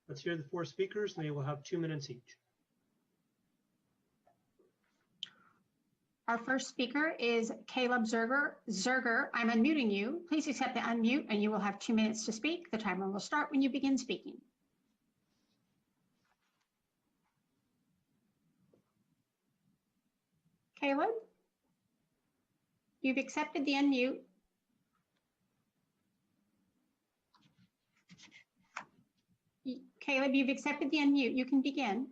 Let's hear the 4 speakers, and they will have 2 minutes each. Our first speaker is Caleb Zerger. Zerger, I'm unmuting you. Please accept the unmute and you will have 2 minutes to speak. The timer will start when you begin speaking. Caleb, you've accepted the unmute. Caleb, you've accepted the unmute. You can begin.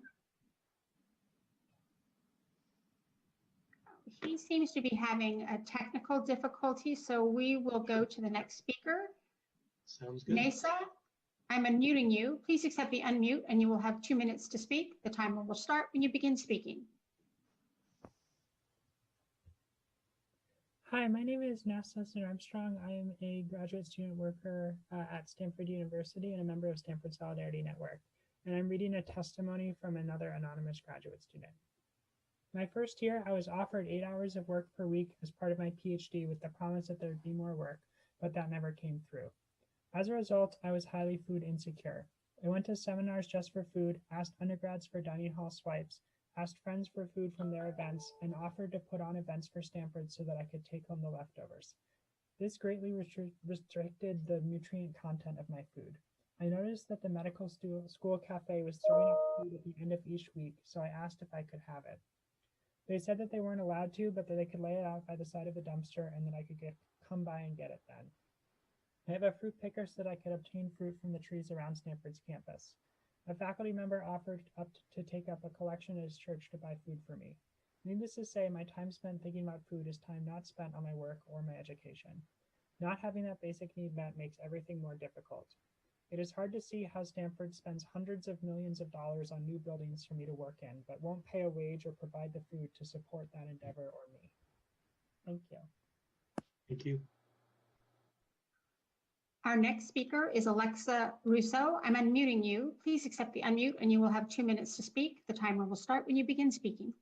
He seems to be having a technical difficulty, so we will go to the next speaker. Sounds good. Mesa, I'm unmuting you. Please accept the unmute and you will have 2 minutes to speak. The timer will start when you begin speaking. Hi, my name is Nessa Armstrong. I am a graduate student worker at Stanford University and a member of Stanford Solidarity Network. And I'm reading a testimony from another anonymous graduate student. My first year, I was offered 8 hours of work per week as part of my PhD with the promise that there'd be more work, but that never came through. As a result, I was highly food insecure. I went to seminars just for food, asked undergrads for dining hall swipes, asked friends for food from their events, and offered to put on events for Stanford so that I could take home the leftovers. This greatly restricted the nutrient content of my food. I noticed that the medical school cafe was serving up food at the end of each week, so I asked if I could have it. They said that they weren't allowed to, but that they could lay it out by the side of the dumpster and that I could come by and get it then. I have a fruit picker so that I could obtain fruit from the trees around Stanford's campus. A faculty member offered to take up a collection at his church to buy food for me. Needless to say, my time spent thinking about food is time not spent on my work or my education. Not having that basic need met makes everything more difficult. It is hard to see how Stanford spends hundreds of millions of dollars on new buildings for me to work in, but won't pay a wage or provide the food to support that endeavor or me. Thank you. Thank you. Our next speaker is Alexa Russo. I'm unmuting you. Please accept the unmute and you will have 2 minutes to speak. The timer will start when you begin speaking.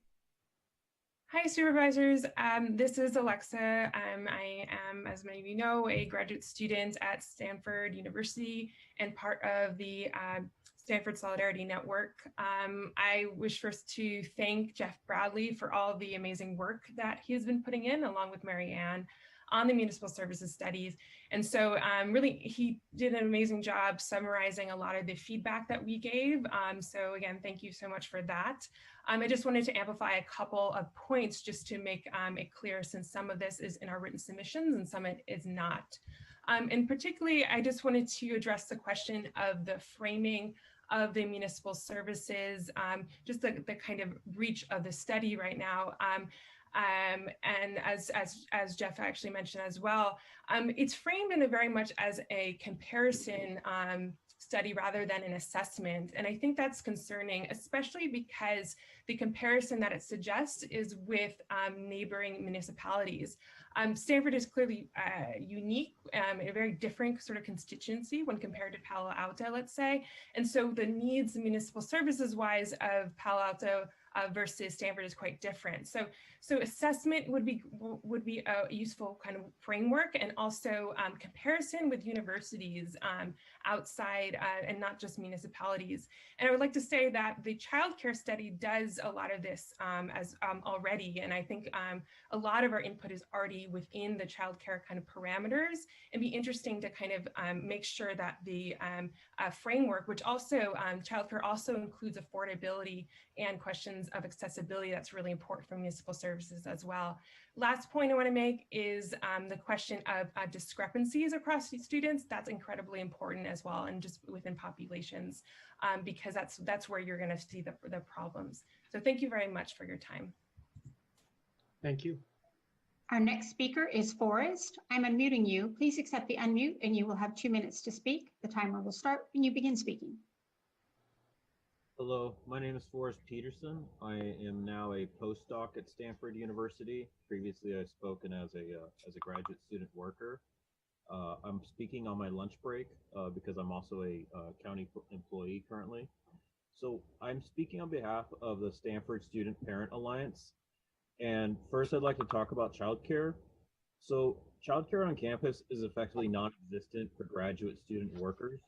Hi, supervisors. This is Alexa. I am, as many of you know, a graduate student at Stanford University and part of the Stanford Solidarity Network. I wish first to thank Jeff Bradley for all the amazing work that he has been putting in, along with Mary Ann, on the municipal services studies. And so really, he did an amazing job summarizing a lot of the feedback that we gave. So again, thank you so much for that. I just wanted to amplify a couple of points just to make it clear, since some of this is in our written submissions and some it is not. And particularly, I just wanted to address the question of the framing of the municipal services, just the kind of reach of the study right now. And as Jeff actually mentioned as well, it's framed in a very much as a comparison study rather than an assessment. And I think that's concerning, especially because the comparison that it suggests is with neighboring municipalities. Stanford is clearly unique, a very different sort of constituency when compared to Palo Alto, let's say. And so the needs municipal services wise of Palo Alto versus Stanford is quite different. So assessment would be a useful kind of framework, and also comparison with universities outside and not just municipalities. And I would like to say that the childcare study does a lot of this already, and I think a lot of our input is already within the childcare kind of parameters. It'd be interesting to kind of make sure that the framework, which also childcare also includes affordability and questions of accessibility, that's really important for municipal services as well. Last point I want to make is the question of discrepancies across students. That's incredibly important as well, and just within populations, because that's where you're going to see the problems. So thank you very much for your time. Thank you. Our next speaker is Forrest. I'm unmuting you. Please accept the unmute and you will have 2 minutes to speak. The timer will start when you begin speaking. Hello, my name is Forrest Peterson. I am now a postdoc at Stanford University. Previously, I've spoken as a graduate student worker. I'm speaking on my lunch break because I'm also a county employee currently. So I'm speaking on behalf of the Stanford Student Parent Alliance. And first, I'd like to talk about childcare. So childcare on campus is effectively non-existent for graduate student workers.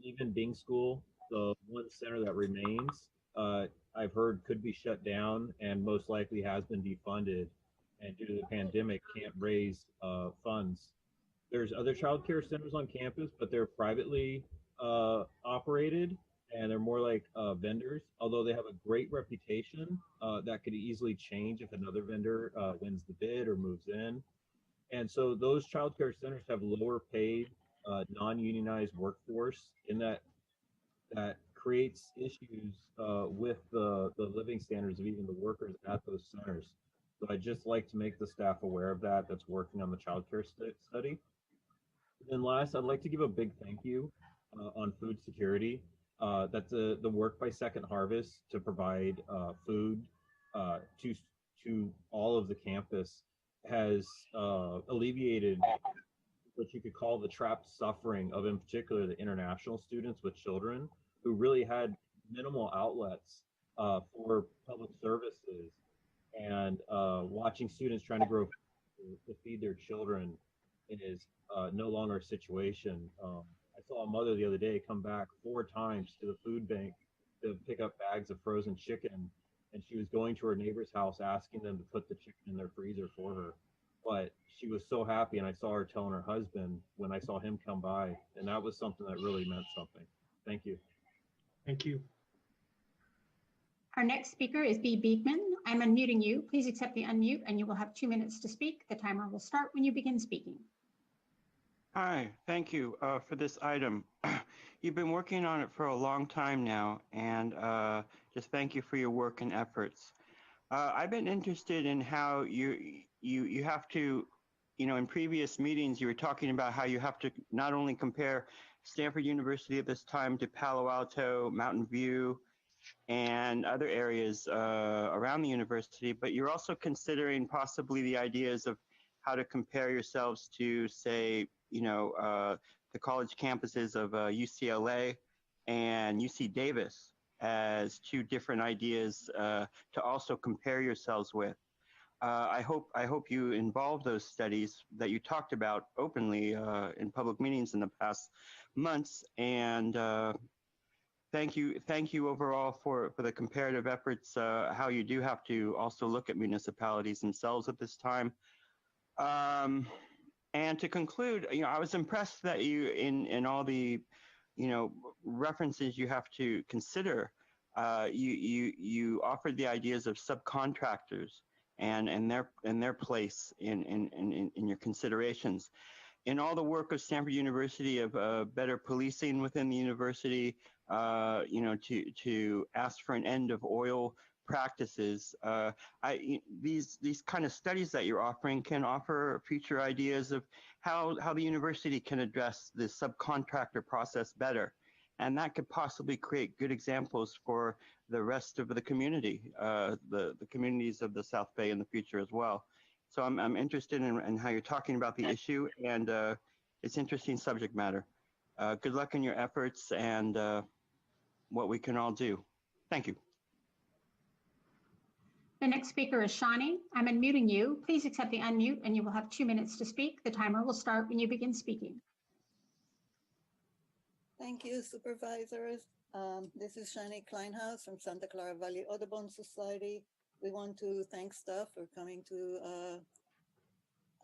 Even Bing School, the one center that remains, I've heard could be shut down and most likely has been defunded, and due to the pandemic can't raise funds. There's other childcare centers on campus, but they're privately operated, and they're more like vendors, although they have a great reputation that could easily change if another vendor wins the bid or moves in. And so those childcare centers have lower paid, non-unionized workforce, in that creates issues with the living standards of even the workers at those centers. So I'd just like to make the staff aware of that that's working on the childcare study. And then last, I'd like to give a big thank you on food security. That's the work by Second Harvest to provide food to all of the campus has alleviated what you could call the trapped suffering of, in particular, the international students with children who really had minimal outlets for public services, and watching students trying to grow to feed their children is no longer a situation. I saw a mother the other day come back 4 times to the food bank to pick up bags of frozen chicken, and she was going to her neighbor's house asking them to put the chicken in their freezer for her. But she was so happy, and I saw her telling her husband when I saw him come by, and that was something that really meant something. Thank you. Thank you. Our next speaker is B. Beekman. I'm unmuting you. Please accept the unmute and you will have 2 minutes to speak. The timer will start when you begin speaking. Hi, thank you for this item. You've been working on it for a long time now, and just thank you for your work and efforts. I've been interested in how you have to, in previous meetings, you were talking about how you have to not only compare Stanford University at this time to Palo Alto, Mountain View, and other areas around the university, but you're also considering possibly the ideas of how to compare yourselves to, say, the the college campuses of UCLA and UC Davis as two different ideas to also compare yourselves with. I hope you involve those studies that you talked about openly in public meetings in the past months. And thank you overall for the comparative efforts. How you do have to also look at municipalities themselves at this time. And to conclude, I was impressed that you in all the references you have to consider. You offered the ideas of subcontractors and their place in your considerations. In all the work of Stanford University of better policing within the university, to ask for an end of oil practices, these kind of studies that you're offering can offer future ideas of how the university can address the subcontractor process better. And that could possibly create good examples for the rest of the community, the communities of the South Bay in the future as well. So I'm interested in how you're talking about the issue, and it's interesting subject matter. Good luck in your efforts and what we can all do. Thank you. The next speaker is Shawnee. I'm unmuting you. Please accept the unmute and you will have 2 minutes to speak. The timer will start when you begin speaking. Thank you, supervisors. This is Shani Kleinhaus from Santa Clara Valley Audubon Society. We want to thank staff for coming to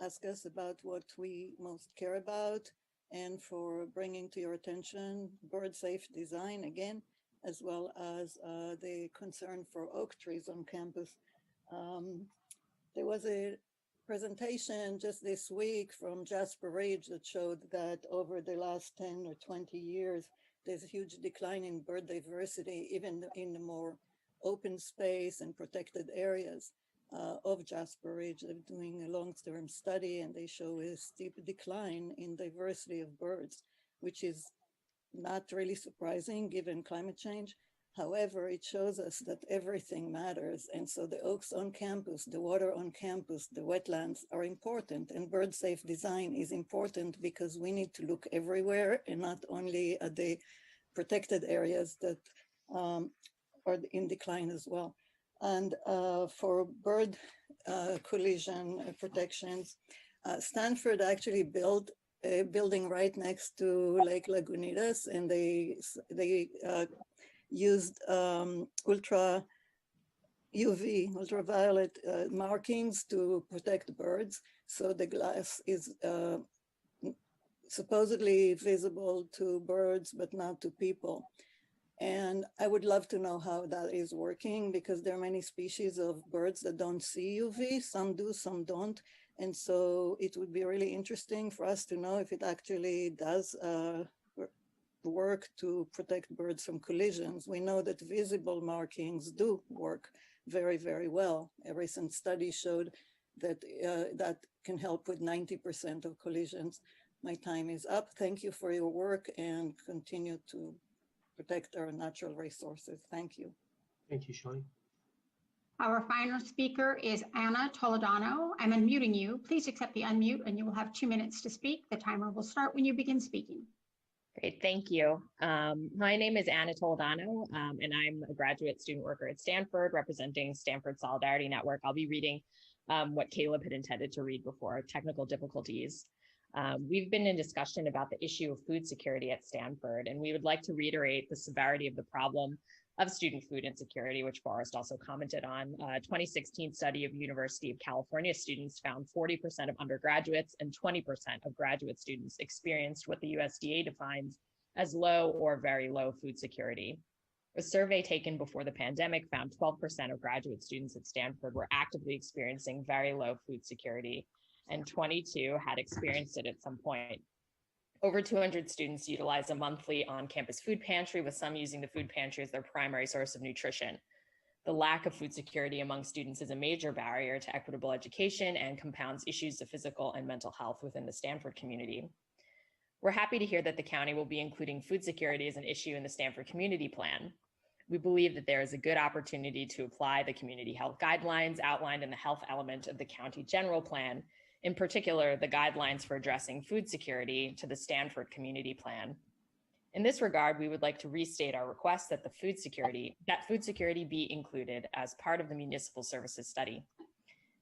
ask us about what we most care about and for bringing to your attention bird safe design again, as well as the concern for oak trees on campus. There was a presentation just this week from Jasper Ridge that showed that over the last 10 or 20 years, there's a huge decline in bird diversity, even in the more open space and protected areas of Jasper Ridge. They're doing a long-term study and they show a steep decline in diversity of birds, which is not really surprising given climate change. However, it shows us that everything matters. And so the oaks on campus, the water on campus, the wetlands are important, and bird safe design is important because we need to look everywhere and not only at the protected areas that are in decline as well. And for bird collision protections, Stanford actually built a building right next to Lake Lagunitas, and they used ultraviolet markings to protect birds. So the glass is supposedly visible to birds, but not to people. And I would love to know how that is working, because there are many species of birds that don't see UV. Some do, some don't. And so it would be really interesting for us to know if it actually does work to protect birds from collisions. We know that visible markings do work very, very well. A recent study showed that that can help with 90% of collisions. My time is up. Thank you for your work and continue to protect our natural resources. Thank you. Thank you, Shawnee. Our final speaker is Anna Toledano. I'm unmuting you. Please accept the unmute and you will have 2 minutes to speak. The timer will start when you begin speaking. Great, thank you. My name is Anna Toledano, and I'm a graduate student worker at Stanford, representing Stanford Solidarity Network. I'll be reading what Caleb had intended to read before, technical difficulties. We've been in discussion about the issue of food security at Stanford, and we would like to reiterate the severity of the problem of student food insecurity, which Forrest also commented on. A 2016 study of University of California students found 40% of undergraduates and 20% of graduate students experienced what the USDA defines as low or very low food security. A survey taken before the pandemic found 12% of graduate students at Stanford were actively experiencing very low food security, and 22 had experienced it at some point. Over 200 students utilize a monthly on-campus food pantry, with some using the food pantry as their primary source of nutrition. The lack of food security among students is a major barrier to equitable education and compounds issues of physical and mental health within the Stanford community. We're happy to hear that the county will be including food security as an issue in the Stanford Community Plan. We believe that there is a good opportunity to apply the community health guidelines outlined in the health element of the county general plan in particular, the guidelines for addressing food security to the Stanford Community Plan. In this regard, we would like to restate our request that food security be included as part of the municipal services study.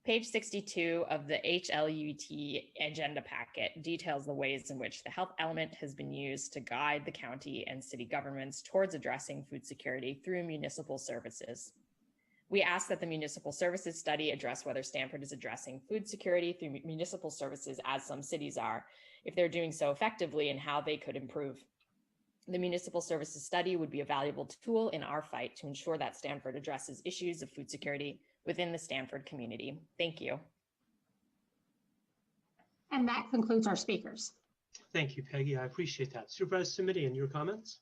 Page 62 of the HLUT agenda packet details the ways in which the health element has been used to guide the county and city governments towards addressing food security through municipal services. We ask that the municipal services study address whether Stanford is addressing food security through municipal services as some cities are, if they're doing so effectively, and how they could improve. The municipal services study would be a valuable tool in our fight to ensure that Stanford addresses issues of food security within the Stanford community. Thank you. And that concludes our speakers. Thank you, Peggy. I appreciate that. Supervisor Simitian, your comments?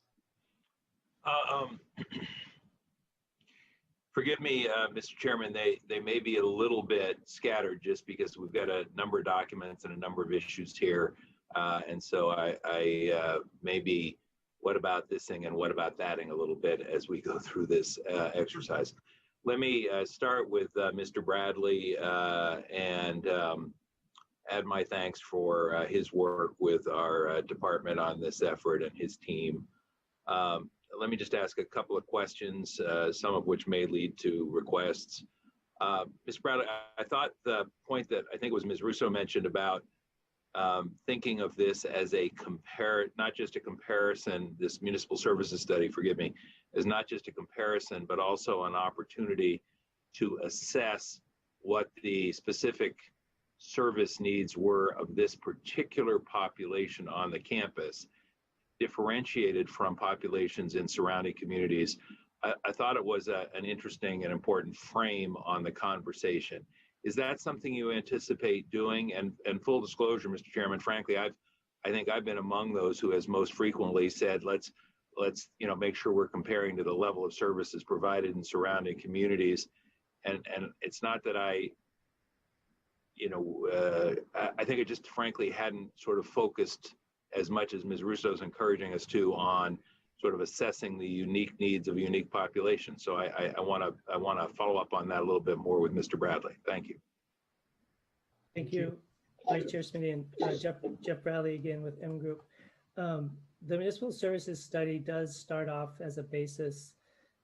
Forgive me, Mr. Chairman, they may be a little bit scattered just because we've got a number of documents and a number of issues here. And so I may be what about this thing and what about thating a little bit as we go through this exercise. Let me start with Mr. Bradley and add my thanks for his work with our department on this effort and his team. Let me just ask a couple of questions, some of which may lead to requests. Mr. Bradley, I thought the point that I think it was Ms. Russo mentioned about thinking of this as not just a comparison, this municipal services study, forgive me, is not just a comparison, but also an opportunity to assess what the specific service needs were of this particular population on the campus, differentiated from populations in surrounding communities. I thought it was an interesting and important frame on the conversation. Is that something you anticipate doing? And full disclosure, Mr. Chairman, frankly, I think I've been among those who has most frequently said, let's make sure we're comparing to the level of services provided in surrounding communities. And it's not that I think it just frankly hadn't sort of focused as much as Ms. Russo is encouraging us to on sort of assessing the unique needs of a unique population. So I want to follow up on that a little bit more with Mr. Bradley. Thank you. Thank you, Vice Chair Smitty and Jeff Bradley again with M Group. The municipal services study does start off as a basis,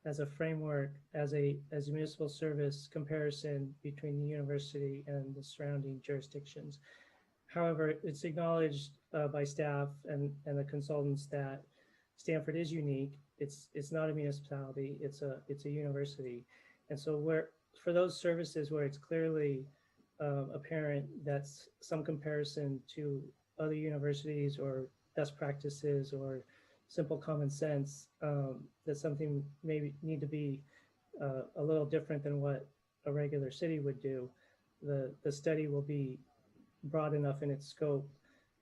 as a framework, as a municipal service comparison between the university and the surrounding jurisdictions. However, it's acknowledged by staff and the consultants that Stanford is unique. It's not a municipality. It's a university, and so for those services where it's clearly apparent that's some comparison to other universities or best practices or simple common sense, that something maybe need to be a little different than what a regular city would do. The study will be broad enough in its scope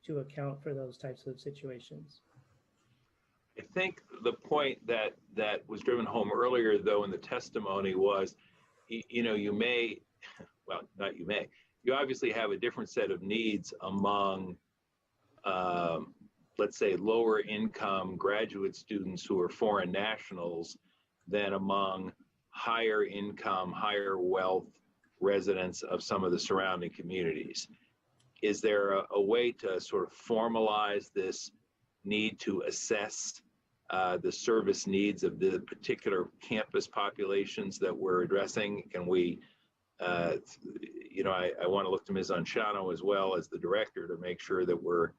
to account for those types of situations. I think the point that was driven home earlier, though, in the testimony was, you obviously have a different set of needs among, let's say, lower income graduate students who are foreign nationals than among higher income, higher wealth residents of some of the surrounding communities. Is there a way to sort of formalize this need to assess the service needs of the particular campus populations that we're addressing? Can we, I want to look to Ms. Anshano as well as the director to make sure that we're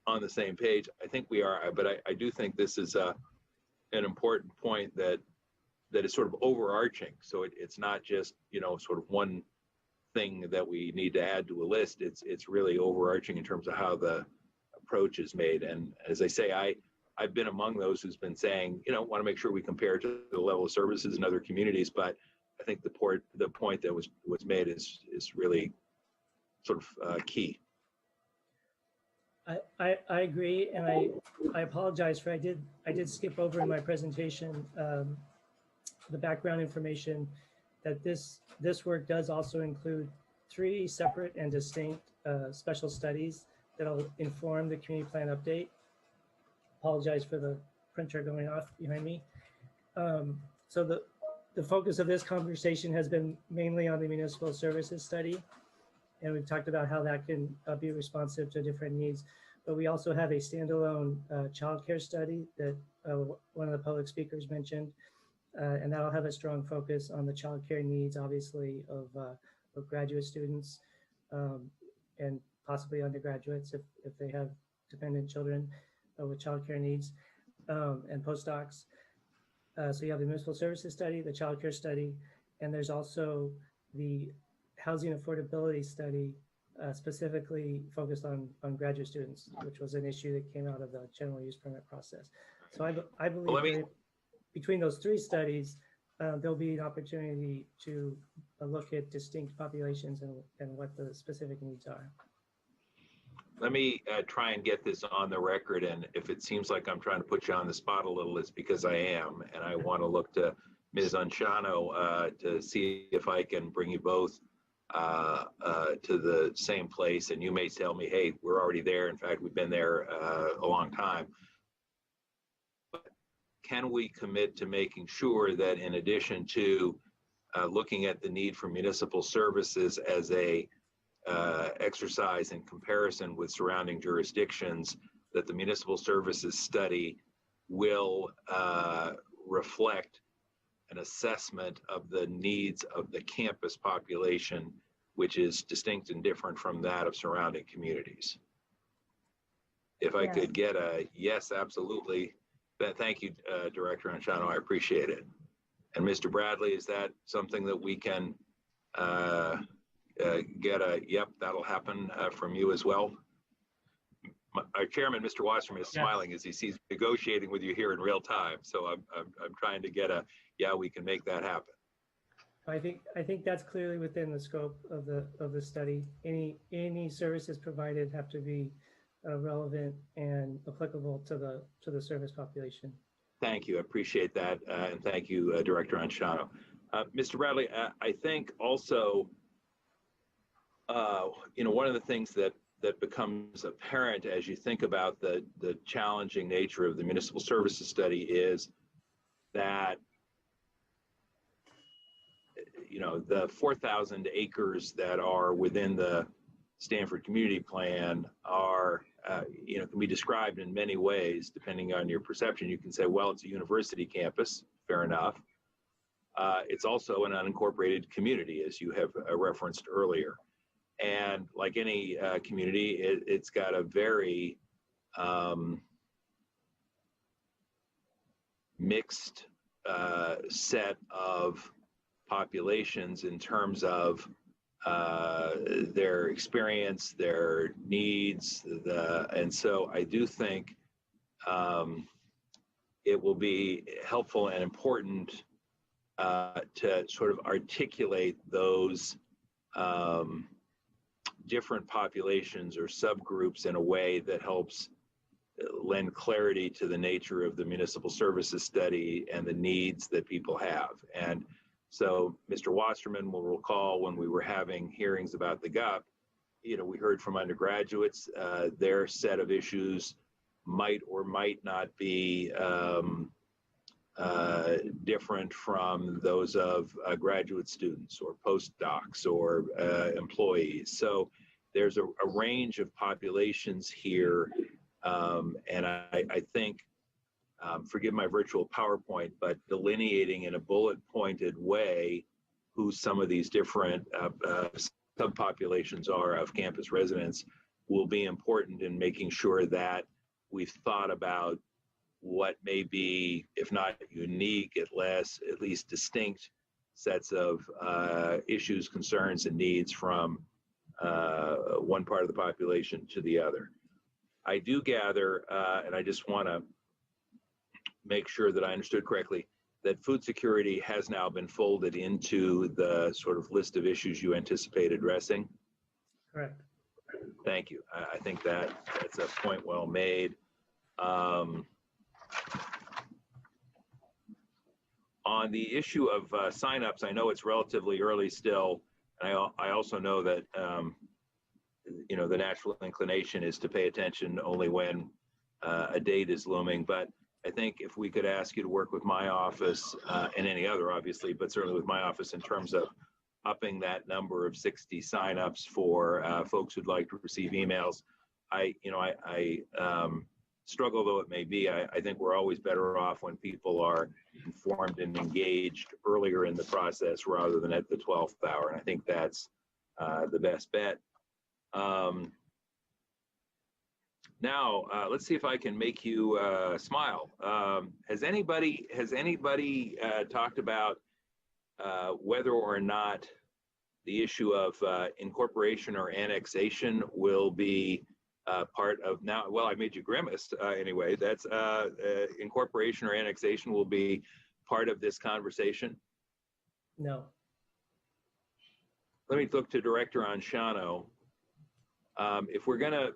on the same page. I think we are, but I do think this is an important point that is sort of overarching. So it's not just, sort of one thing that we need to add to a list. It's really overarching in terms of how the approach is made. And as I say, I've been among those who's been saying, want to make sure we compare to the level of services in other communities. But I think the point that was made is really sort of key. I agree, and I apologize for I did skip over in my presentation the background information that this work does also include 3 separate and distinct special studies that'll inform the community plan update. Apologize for the printer going off behind me. So the focus of this conversation has been mainly on the municipal services study. and we've talked about how that can be responsive to different needs. But we also have a standalone childcare study that one of the public speakers mentioned, and that'll have a strong focus on the childcare needs, obviously, of graduate students and possibly undergraduates if they have dependent children with childcare needs, and postdocs. So you have the municipal services study, the childcare study, and there's also the housing affordability study specifically focused on graduate students, which was an issue that came out of the general use permit process. So I believe that between those three studies, there'll be an opportunity to look at distinct populations and what the specific needs are. Let me try and get this on the record, and if it seems like I'm trying to put you on the spot a little, it's because I am, and I want to look to Ms. Anshano to see if I can bring you both to the same place, and you may tell me, hey, we're already there. In fact, we've been there a long time. But can we commit to making sure that in addition to looking at the need for municipal services as a exercise in comparison with surrounding jurisdictions, that the municipal services study will reflect an assessment of the needs of the campus population, which is distinct and different from that of surrounding communities? If I could get a yes, absolutely. Thank you, Director Anshano, I appreciate it. And Mr. Bradley, is that something that we can get a yep, that'll happen from you as well? Our chairman, Mr. Wasserman, is smiling as he sees negotiating with you here in real time. So I'm trying to get a yeah, we can make that happen. I think that's clearly within the scope of the study. Any services provided have to be relevant and applicable to the service population. Thank you. I appreciate that, and thank you, Director Anshano. Mr. Bradley, I think also, one of the things that becomes apparent as you think about the challenging nature of the municipal services study is that the 4,000 acres that are within the Stanford Community Plan are can be described in many ways depending on your perception. You can say, well, it's a university campus, fair enough. It's also an unincorporated community, as you have referenced earlier. And like any community, it's got a very mixed set of populations in terms of their experience, their needs, and so I do think it will be helpful and important to sort of articulate those different populations or subgroups in a way that helps lend clarity to the nature of the municipal services study and the needs that people have. And so Mr. Wasserman will recall when we were having hearings about the GUP, we heard from undergraduates, their set of issues might or might not be different from those of graduate students or postdocs or employees. So there's a range of populations here, and I think, forgive my virtual PowerPoint, but delineating in a bullet-pointed way who some of these different subpopulations are of campus residents will be important in making sure that we've thought about what may be, if not unique, at least distinct sets of issues, concerns, and needs from one part of the population to the other. I do gather, and I just want to make sure that I understood correctly, that food security has now been folded into the sort of list of issues you anticipate addressing? Correct. Thank you. I think that's a point well made. On the issue of signups, I know it's relatively early still. I also know that the natural inclination is to pay attention only when a date is looming. But I think if we could ask you to work with my office and any other, obviously, but certainly with my office in terms of upping that number of 60 signups for folks who'd like to receive emails. I struggle though it may be, I think we're always better off when people are informed and engaged earlier in the process rather than at the 12th hour. And I think that's the best bet. Now, let's see if I can make you smile. Has anybody talked about whether or not the issue of incorporation or annexation will be part of now? Well, I made you grimace anyway. That's incorporation or annexation will be part of this conversation? No. Let me look to Director Anshano. If we're gonna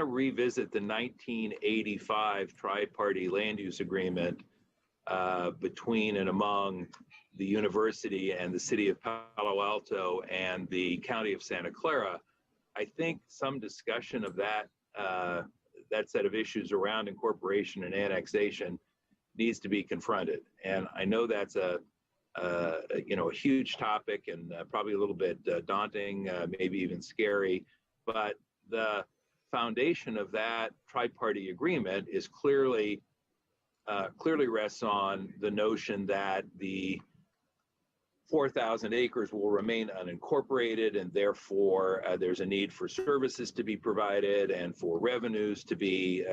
revisit the 1985 tri-party land use agreement between and among the university and the city of Palo Alto and the county of Santa Clara, I think some discussion of that that set of issues around incorporation and annexation needs to be confronted. And I know that's a huge topic and probably a little bit daunting, maybe even scary. But the foundation of that tri-party agreement is clearly rests on the notion that the 4,000 acres will remain unincorporated, and therefore there's a need for services to be provided and for revenues to be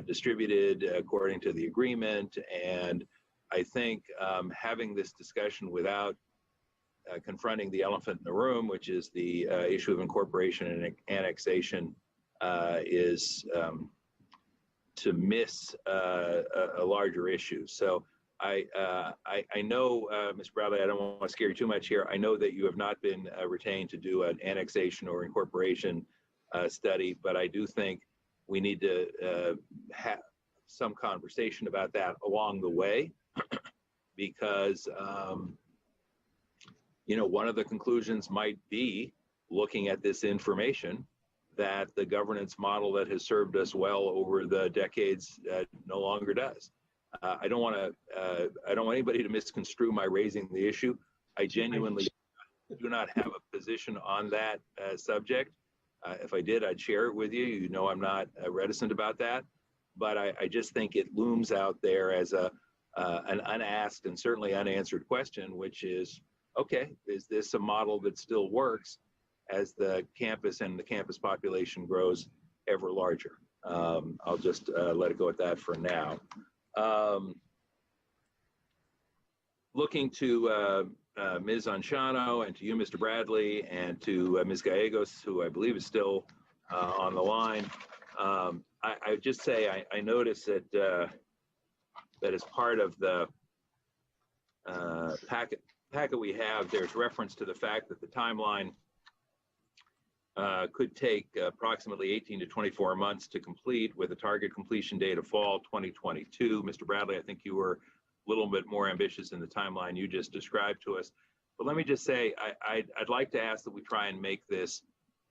distributed according to the agreement. And I think having this discussion without confronting the elephant in the room, which is the issue of incorporation and annexation, is to miss a larger issue. So I know, Ms. Bradley, I don't want to scare you too much here. I know that you have not been retained to do an annexation or incorporation study, but I do think we need to have some conversation about that along the way, because one of the conclusions might be, looking at this information, that the governance model that has served us well over the decades no longer does. I don't want anybody to misconstrue my raising the issue. I genuinely do not have a position on that subject. If I did, I'd share it with you. You know, I'm not reticent about that, but I just think it looms out there as an unasked and certainly unanswered question, which is, okay, is this a model that still works as the campus and the campus population grows ever larger? I'll just let it go at that for now. Looking to Ms. Anshano and to you, Mr. Bradley, and to Ms. Gallegos, who I believe is still on the line. I just say I noticed that that as part of the packet we have, there's reference to the fact that the timeline could take approximately 18 to 24 months to complete, with a target completion date of fall 2022. Mr. Bradley, I think you were a little bit more ambitious in the timeline you just described to us. But let me just say, I'd like to ask that we try and make this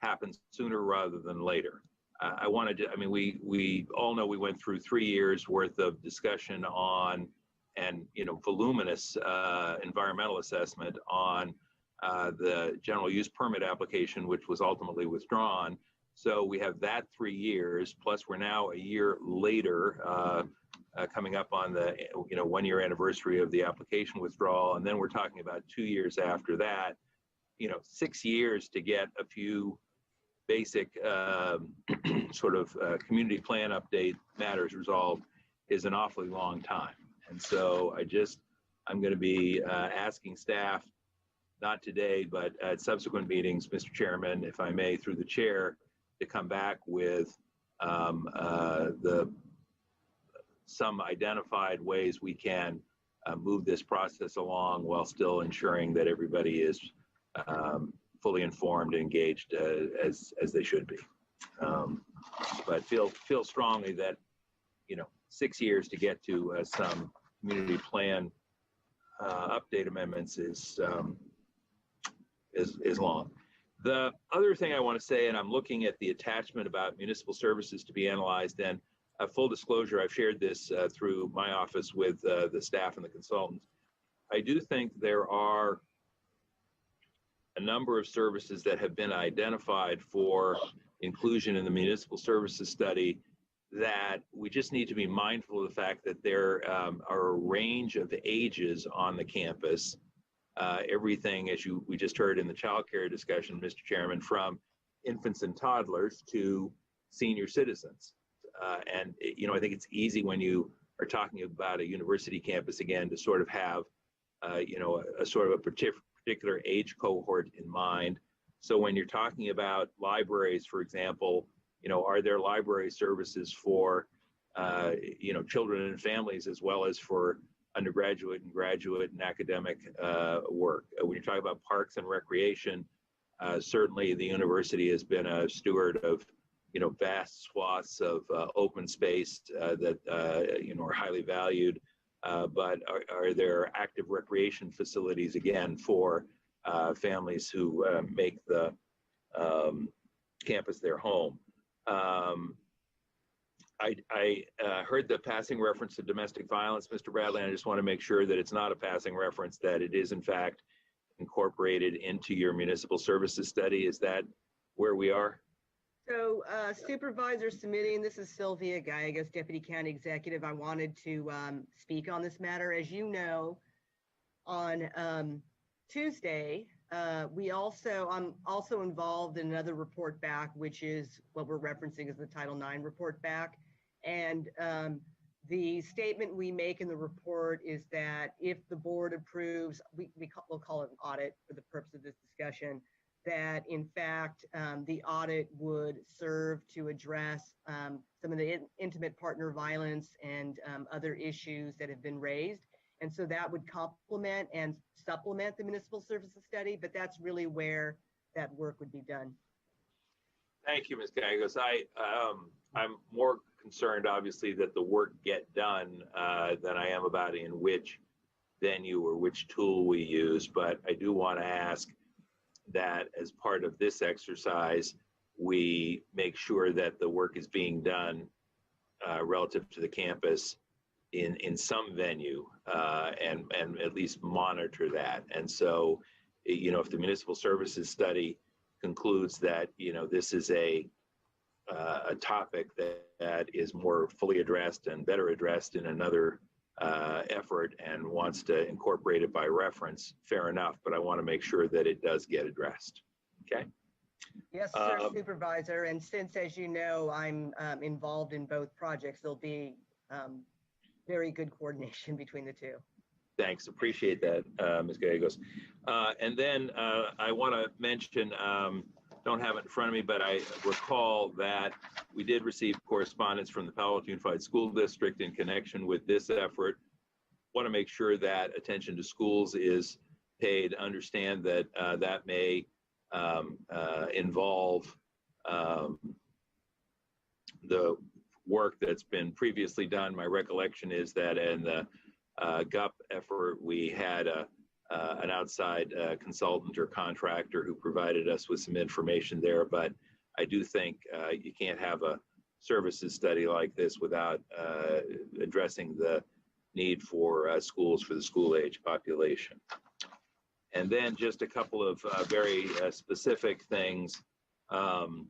happen sooner rather than later. We all know we went through 3 years worth of discussion on and voluminous environmental assessment on the general use permit application, which was ultimately withdrawn. So we have that 3 years, plus we're now a year later, coming up on the 1 year anniversary of the application withdrawal, and then we're talking about 2 years after that. 6 years to get a few basic sort of community plan update matters resolved is an awfully long time. And so I'm going to be asking staff, not today, but at subsequent meetings, Mr. Chairman, if I may, through the chair, to come back with some identified ways we can move this process along while still ensuring that everybody is fully informed and engaged as they should be. But feel strongly that 6 years to get to some community plan update amendments is long. The other thing I want to say, and I'm looking at the attachment about municipal services to be analyzed, and full disclosure, I've shared this through my office with the staff and the consultants. I do think there are a number of services that have been identified for inclusion in the municipal services study, that we just need to be mindful of the fact that there are a range of ages on the campus. Everything, as we just heard in the child care discussion, Mr. Chairman, from infants and toddlers to senior citizens. And, you know, I think it's easy when you are talking about a university campus, again, to sort of have, you know, a sort of a particular age cohort in mind. So when you're talking about libraries, for example, you know, are there library services for, you know, children and families as well as for undergraduate and graduate and academic work? When you're talking about parks and recreation, certainly the university has been a steward of, you know, vast swaths of open space that, you know, are highly valued. But are there active recreation facilities, again, for families who make the campus their home? I heard the passing reference to domestic violence, Mr. Bradley, and I just want to make sure that it's not a passing reference, that it is in fact incorporated into your municipal services study. Is that where we are? So Supervisor submitting, this is Sylvia Gallegos, Deputy County Executive. I wanted to speak on this matter. As you know, on Tuesday, I'm also involved in another report back, which is what we're referencing as the Title IX report back. And the statement we make in the report is that if the board approves, we'll call it an audit for the purpose of this discussion, that in fact the audit would serve to address some of the intimate partner violence and other issues that have been raised. And so that would complement and supplement the municipal services study, but that's really where that work would be done. Thank you, Ms. Gallegos. I'm more concerned, obviously, that the work get done than I am about in which venue or which tool we use. But I do want to ask that as part of this exercise, we make sure that the work is being done relative to the campus in some venue and at least monitor that. And so, you know, if the municipal services study concludes that, you know, this is a topic that is more fully addressed and better addressed in another effort and wants to incorporate it by reference, fair enough, but I want to make sure that it does get addressed. Okay. Yes, sir, Supervisor. And since, as you know, I'm involved in both projects, there'll be very good coordination between the two. Thanks, appreciate that, Ms. Gallegos. And then I want to mention, don't have it in front of me, but I recall that we did receive correspondence from the Palo Alto Unified School District in connection with this effort. Want to make sure that attention to schools is paid. Understand that that may involve the work that's been previously done. My recollection is that in the GUP effort, we had an outside consultant or contractor who provided us with some information there, but I do think you can't have a services study like this without addressing the need for schools for the school age population. And then just a couple of very specific things. On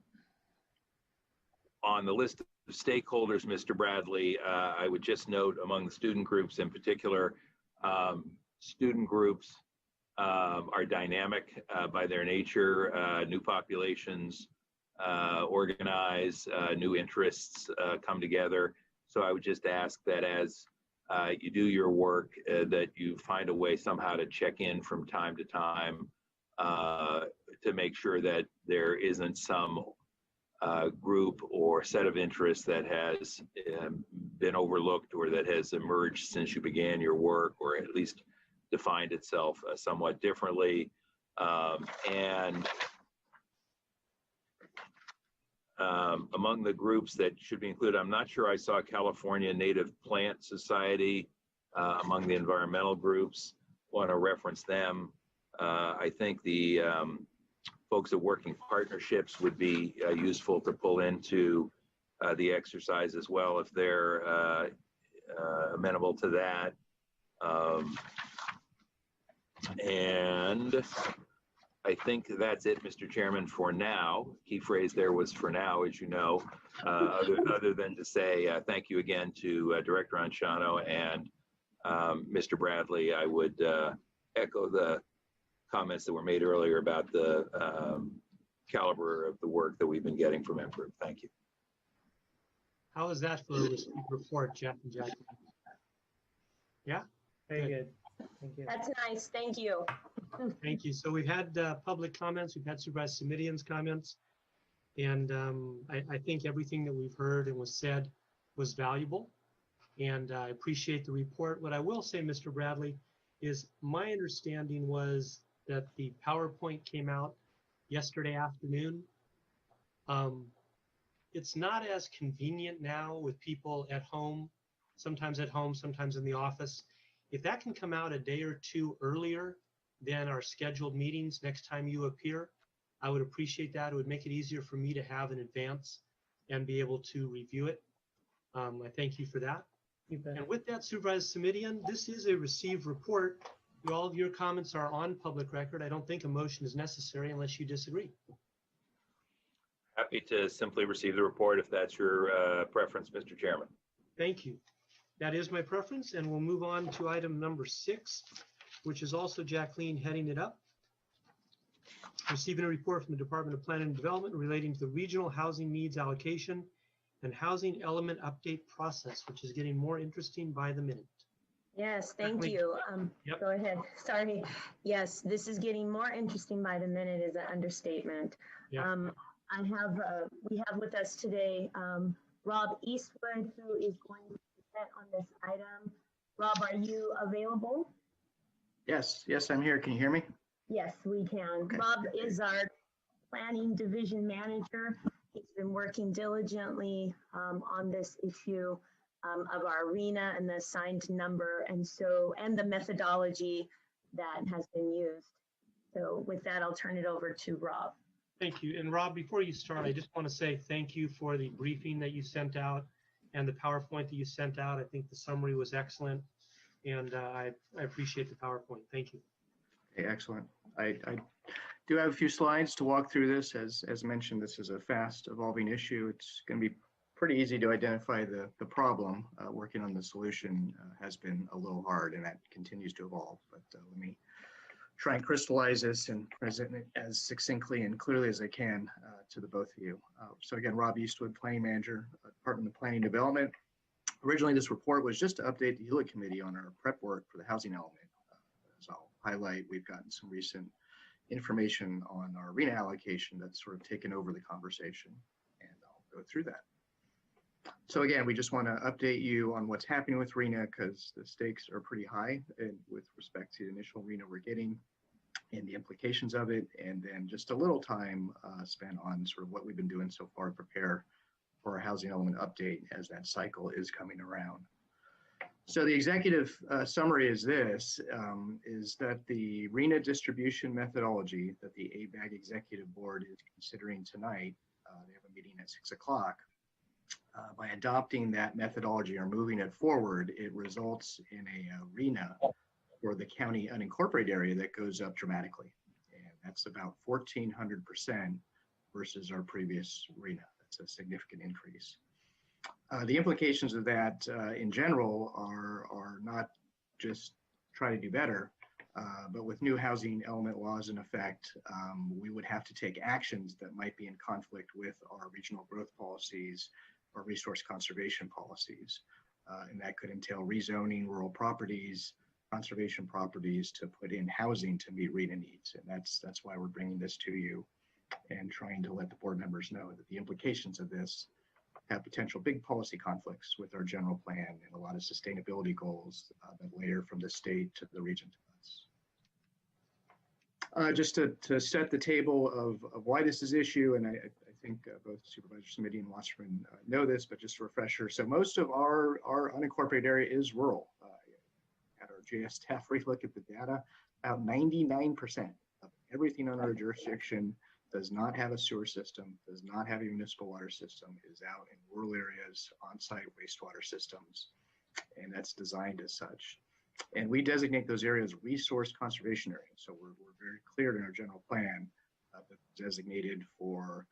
the list of stakeholders, Mr. Bradley, I would just note among the student groups in particular, student groups are dynamic by their nature. New populations organize, new interests come together. So I would just ask that as you do your work, that you find a way somehow to check in from time to time to make sure that there isn't some group or set of interests that has been overlooked or that has emerged since you began your work, or at least defined itself somewhat differently. And among the groups that should be included, I'm not sure I saw California Native Plant Society among the environmental groups. Want to reference them. I think the folks at Working Partnerships would be useful to pull into the exercise as well if they're amenable to that. And I think that's it, Mr. Chairman, for now. Key phrase there was "for now," as you know, other than to say thank you again to Director Anshano and Mr. Bradley. I would echo the comments that were made earlier about the caliber of the work that we've been getting from MGroup. Thank you. How is that for a received report, Jeff and Jackie? Yeah? Very good. Thank you. That's nice. Thank you. Thank you. So we've had public comments, we've had Supervisor Simidian's comments, and I think everything that we've heard and was said was valuable, and I appreciate the report. What I will say, Mr. Bradley, is my understanding was that the PowerPoint came out yesterday afternoon. It's not as convenient now with people at home, sometimes in the office. If that can come out a day or two earlier than our scheduled meetings next time you appear, I would appreciate that. It would make it easier for me to have in advance and be able to review it. I thank you for that. And with that, Supervisor Simidian, this is a received report. All of your comments are on public record. I don't think a motion is necessary unless you disagree. Happy to simply receive the report if that's your preference, Mr. Chairman. Thank you. That is my preference, and we'll move on to item number 6, which is also Jacqueline heading it up. Receiving a report from the Department of Planning and Development relating to the regional housing needs allocation and housing element update process, which is getting more interesting by the minute. Yes, thank you. Go ahead. Sorry. Yes, this is getting more interesting by the minute is an understatement. Yep. We have with us today Rob Eastwood, who is going to present on this item. Rob, are you available? Yes, I'm here. Can you hear me? Yes, we can. Okay. Rob is our planning division manager. He's been working diligently on this issue of our arena and the assigned number, and the methodology that has been used. So with that, I'll turn it over to Rob. Thank you. And Rob, before you start, I just want to say thank you for the briefing that you sent out and the PowerPoint that you sent out. I think the summary was excellent, and I appreciate the PowerPoint. Thank you. Okay, excellent. I do have a few slides to walk through this. As mentioned, this is a fast evolving issue. It's going to be pretty easy to identify the problem. Working on the solution has been a little hard, and that continues to evolve. But let me try and crystallize this and present it as succinctly and clearly as I can to the both of you. So again, Rob Eastwood, Planning Manager, Department of Planning and Development. Originally, this report was just to update the Hewlett Committee on our prep work for the housing element. As I'll highlight, we've gotten some recent information on our arena allocation that's sort of taken over the conversation, and I'll go through that. So again, we just want to update you on what's happening with RENA because the stakes are pretty high with respect to the initial RENA we're getting and the implications of it, and then just a little time spent on sort of what we've been doing so far to prepare for a housing element update as that cycle is coming around. So the executive summary is this, is that the RENA distribution methodology that the ABAG Executive Board is considering tonight, they have a meeting at 6 o'clock, by adopting that methodology or moving it forward, it results in a RENA for the county unincorporated area that goes up dramatically. And that's about 1,400% versus our previous RENA. That's a significant increase. The implications of that in general are not just try to do better, but with new housing element laws in effect, we would have to take actions that might be in conflict with our regional growth policies or resource conservation policies. And that could entail rezoning rural properties, conservation properties to put in housing to meet RENA needs. And that's why we're bringing this to you and trying to let the board members know that the implications of this have potential big policy conflicts with our general plan and a lot of sustainability goals that layer from the state to the region to us. Just to set the table of why this is issue, and I think both Supervisor Smitty and Wasserman know this, but just a refresher. So most of our unincorporated area is rural. At our JS staff relook at the data, about 99% of everything on our jurisdiction does not have a sewer system, does not have a municipal water system, is out in rural areas, on-site wastewater systems, and that's designed as such. And we designate those areas resource conservation areas. So we're very clear in our general plan that designated for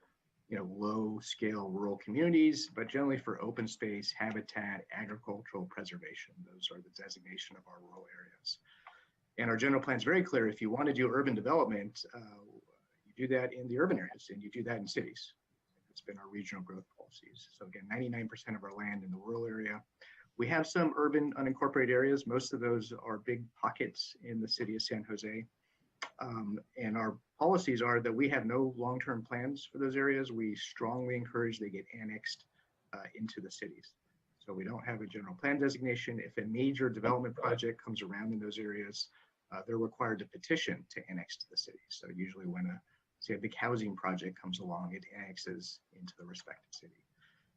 low scale rural communities, but generally for open space, habitat, agricultural preservation. Those are the designation of our rural areas. And our general plan is very clear. If you want to do urban development, you do that in the urban areas and you do that in cities. It's been our regional growth policies. So again, 99% of our land in the rural area. We have some urban unincorporated areas. Most of those are big pockets in the city of San Jose. And our policies are that we have no long-term plans for those areas. We strongly encourage they get annexed into the cities. So we don't have a general plan designation. If a major development project comes around in those areas, they're required to petition to annex to the city. So usually when say a big housing project comes along, it annexes into the respective city.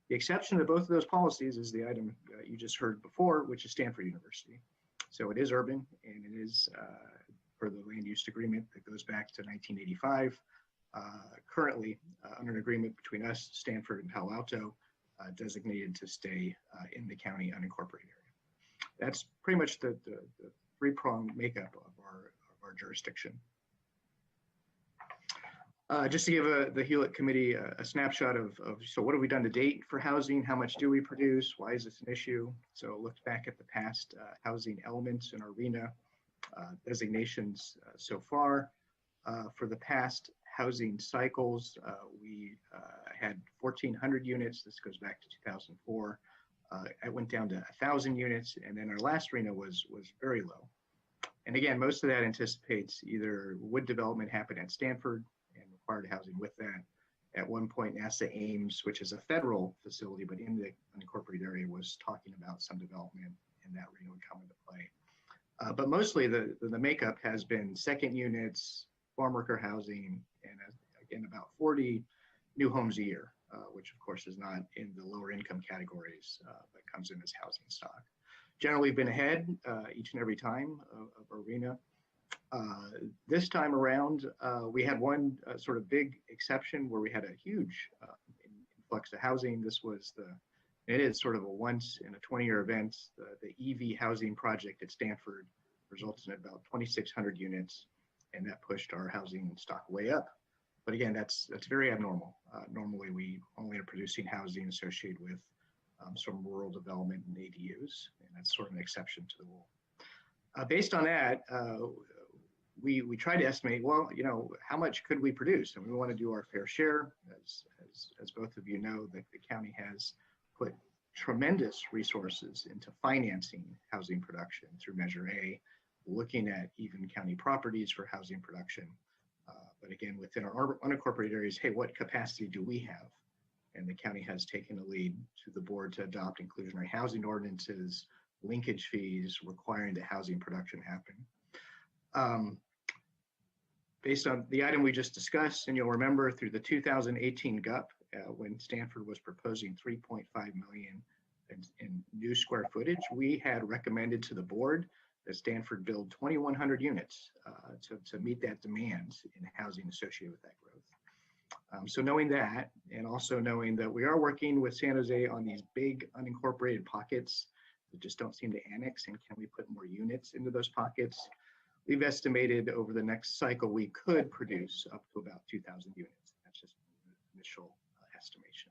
The exception to both of those policies is the item you just heard before, which is Stanford University. So it is urban and it is for the land use agreement that goes back to 1985. Currently under an agreement between us, Stanford and Palo Alto, designated to stay in the county unincorporated area. That's pretty much the three-pronged makeup of our jurisdiction. Just to give the Hewlett Committee a snapshot of so what have we done to date for housing? How much do we produce? Why is this an issue? So looked back at the past housing elements in our RENA designations so far. For the past housing cycles, we had 1,400 units. This goes back to 2004. It went down to 1,000 units, and then our last RENA was very low. And again, most of that anticipates either would development happen at Stanford and required housing with that. At one point, NASA Ames, which is a federal facility, but in the unincorporated area, was talking about some development, and that RENA would come into play. But mostly the makeup has been second units, farm worker housing, and again, about 40 new homes a year, which of course is not in the lower income categories, but comes in as housing stock. Generally been ahead each and every time of our RENA. This time around, we had one sort of big exception where we had a huge influx of housing. It is sort of a once in a 20-year event. The EV housing project at Stanford resulted in about 2,600 units, and that pushed our housing stock way up. But again, that's very abnormal. Normally, we only are producing housing associated with some rural development and ADUs, and that's sort of an exception to the rule. Based on that, we try to estimate, well, how much could we produce? And we want to do our fair share. As both of you know, the county has put tremendous resources into financing housing production through Measure A, looking at even county properties for housing production. But again, within our unincorporated areas, hey, what capacity do we have? And the county has taken a lead to the board to adopt inclusionary housing ordinances, linkage fees, requiring the housing production happen. Based on the item we just discussed, and you'll remember through the 2018 GUP, when Stanford was proposing 3.5 million in new square footage, we had recommended to the board that Stanford build 2,100 units to meet that demand in housing associated with that growth. So knowing that, and also knowing that we are working with San Jose on these big unincorporated pockets that just don't seem to annex, and can we put more units into those pockets? We've estimated over the next cycle, we could produce up to about 2,000 units. That's just an initial estimation.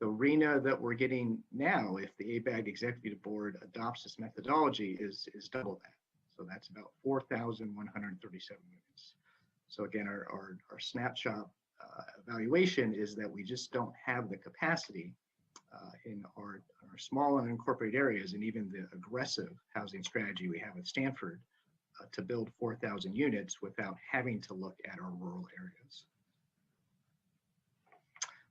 The RENA that we're getting now, if the ABAG Executive Board adopts this methodology, is double that. So that's about 4,137 units. So again, our snapshot evaluation is that we just don't have the capacity in our small and unincorporated areas, and even the aggressive housing strategy we have at Stanford, to build 4,000 units without having to look at our rural areas.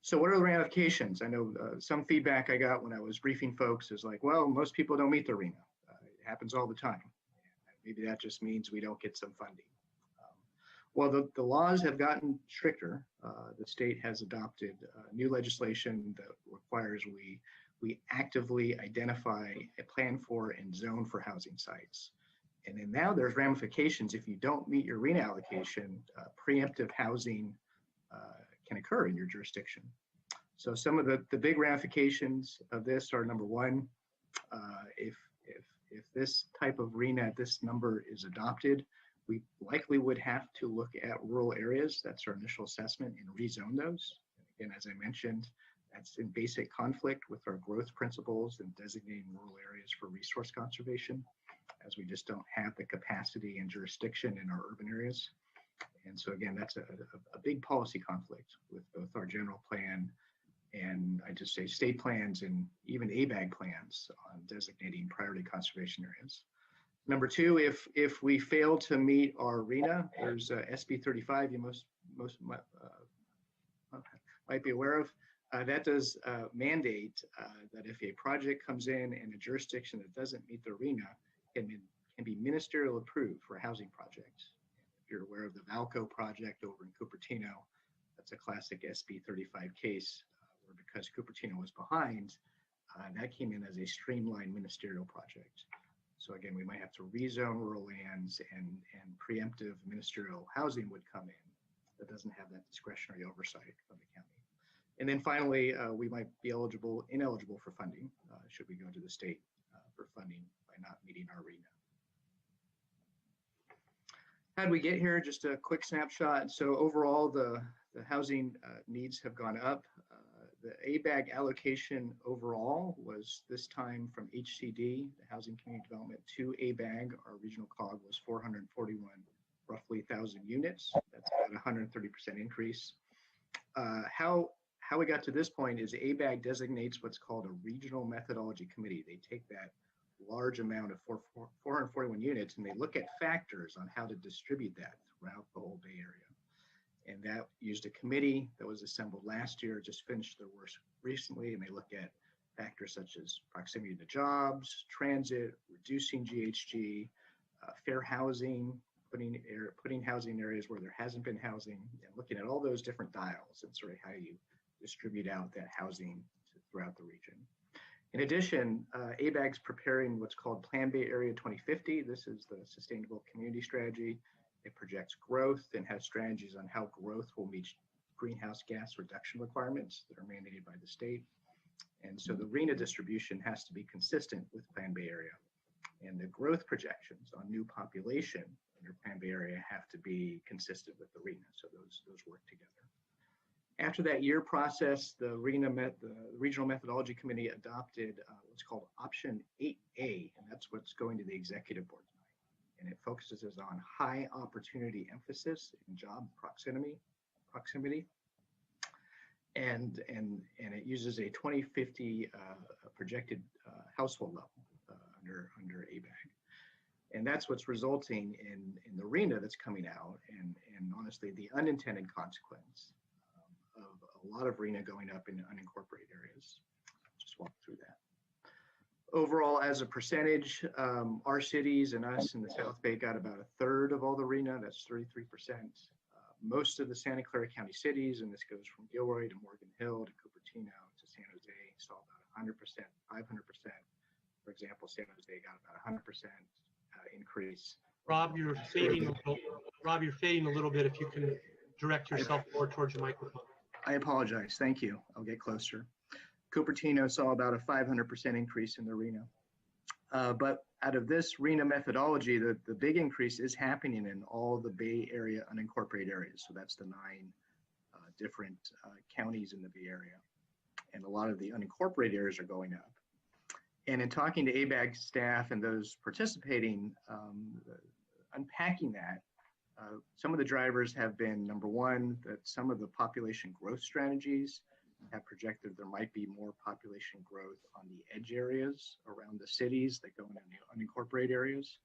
So what are the ramifications? I know some feedback I got when I was briefing folks is like, well, most people don't meet the RENA. It happens all the time. Maybe that just means we don't get some funding. Well, the laws have gotten stricter. The state has adopted new legislation that requires we actively identify a plan for and zone for housing sites. And then now there's ramifications. If you don't meet your RENA allocation, preemptive housing can occur in your jurisdiction. So some of the big ramifications of this are, number one, If this type of RENA at this number is adopted, we likely would have to look at rural areas. That's our initial assessment, and rezone those. Again, as I mentioned, that's in basic conflict with our growth principles and designating rural areas for resource conservation, as we just don't have the capacity and jurisdiction in our urban areas. And so again, that's a big policy conflict with both our general plan and I just say state plans and even ABAG plans on designating priority conservation areas. Number two, if we fail to meet our RENA, there's SB 35 you most might be aware of. That does mandate that if a project comes in a jurisdiction that doesn't meet the RENA, can be ministerial approved for a housing project. If you're aware of the Valco project over in Cupertino, that's a classic SB 35 case where because Cupertino was behind, that came in as a streamlined ministerial project. So again, we might have to rezone rural lands and preemptive ministerial housing would come in that doesn't have that discretionary oversight from the county. And then finally, we might be ineligible for funding should we go to the state for funding by not meeting our RENA. How'd we get here? Just a quick snapshot. So overall, the housing needs have gone up. The ABAG allocation overall was this time from HCD, the Housing Community Development, to ABAG. Our regional COG was 441, roughly 1,000 units. That's about 130% increase. How we got to this point is ABAG designates what's called a regional methodology committee. They take that large amount of 441 units and they look at factors on how to distribute that throughout the whole Bay Area. And that used a committee that was assembled last year, just finished their work recently, and they look at factors such as proximity to jobs, transit, reducing GHG, fair housing, putting housing areas where there hasn't been housing, and looking at all those different dials and sort of how you distribute out that housing throughout the region. In addition, ABAG's preparing what's called Plan Bay Area 2050. This is the Sustainable Community Strategy. It projects growth and has strategies on how growth will meet greenhouse gas reduction requirements that are mandated by the state. And so the RENA distribution has to be consistent with Plan Bay Area. And the growth projections on new population under Plan Bay Area have to be consistent with the RENA. So those work together. After that year process, the Regional Methodology Committee adopted what's called Option 8A, and that's what's going to the Executive Board tonight. And it focuses on high opportunity emphasis in job proximity, and it uses a 2050 projected household level under ABAG. And that's what's resulting in the RENA that's coming out, and honestly, the unintended consequence of a lot of RENA going up in unincorporated areas. Just walk through that. Overall, as a percentage, our cities and us in the South Bay got about 1/3 of all the RENA, that's 33%. Most of the Santa Clara County cities, and this goes from Gilroy to Morgan Hill to Cupertino to San Jose, saw about 100%, 500%. For example, San Jose got about 100% increase. Rob, you're fading a little. Rob, you're fading a little bit. If you can direct yourself more towards your microphone. I apologize. Thank you. I'll get closer. Cupertino saw about a 500% increase in the RENA. But out of this RENA methodology, the big increase is happening in all the Bay Area unincorporated areas. So that's the 9 different counties in the Bay Area. And a lot of the unincorporated areas are going up. And in talking to ABAG staff and those participating, unpacking that, some of the drivers have been, number one, that some of the population growth strategies have projected there might be more population growth on the edge areas around the cities that go into unincorporated areas,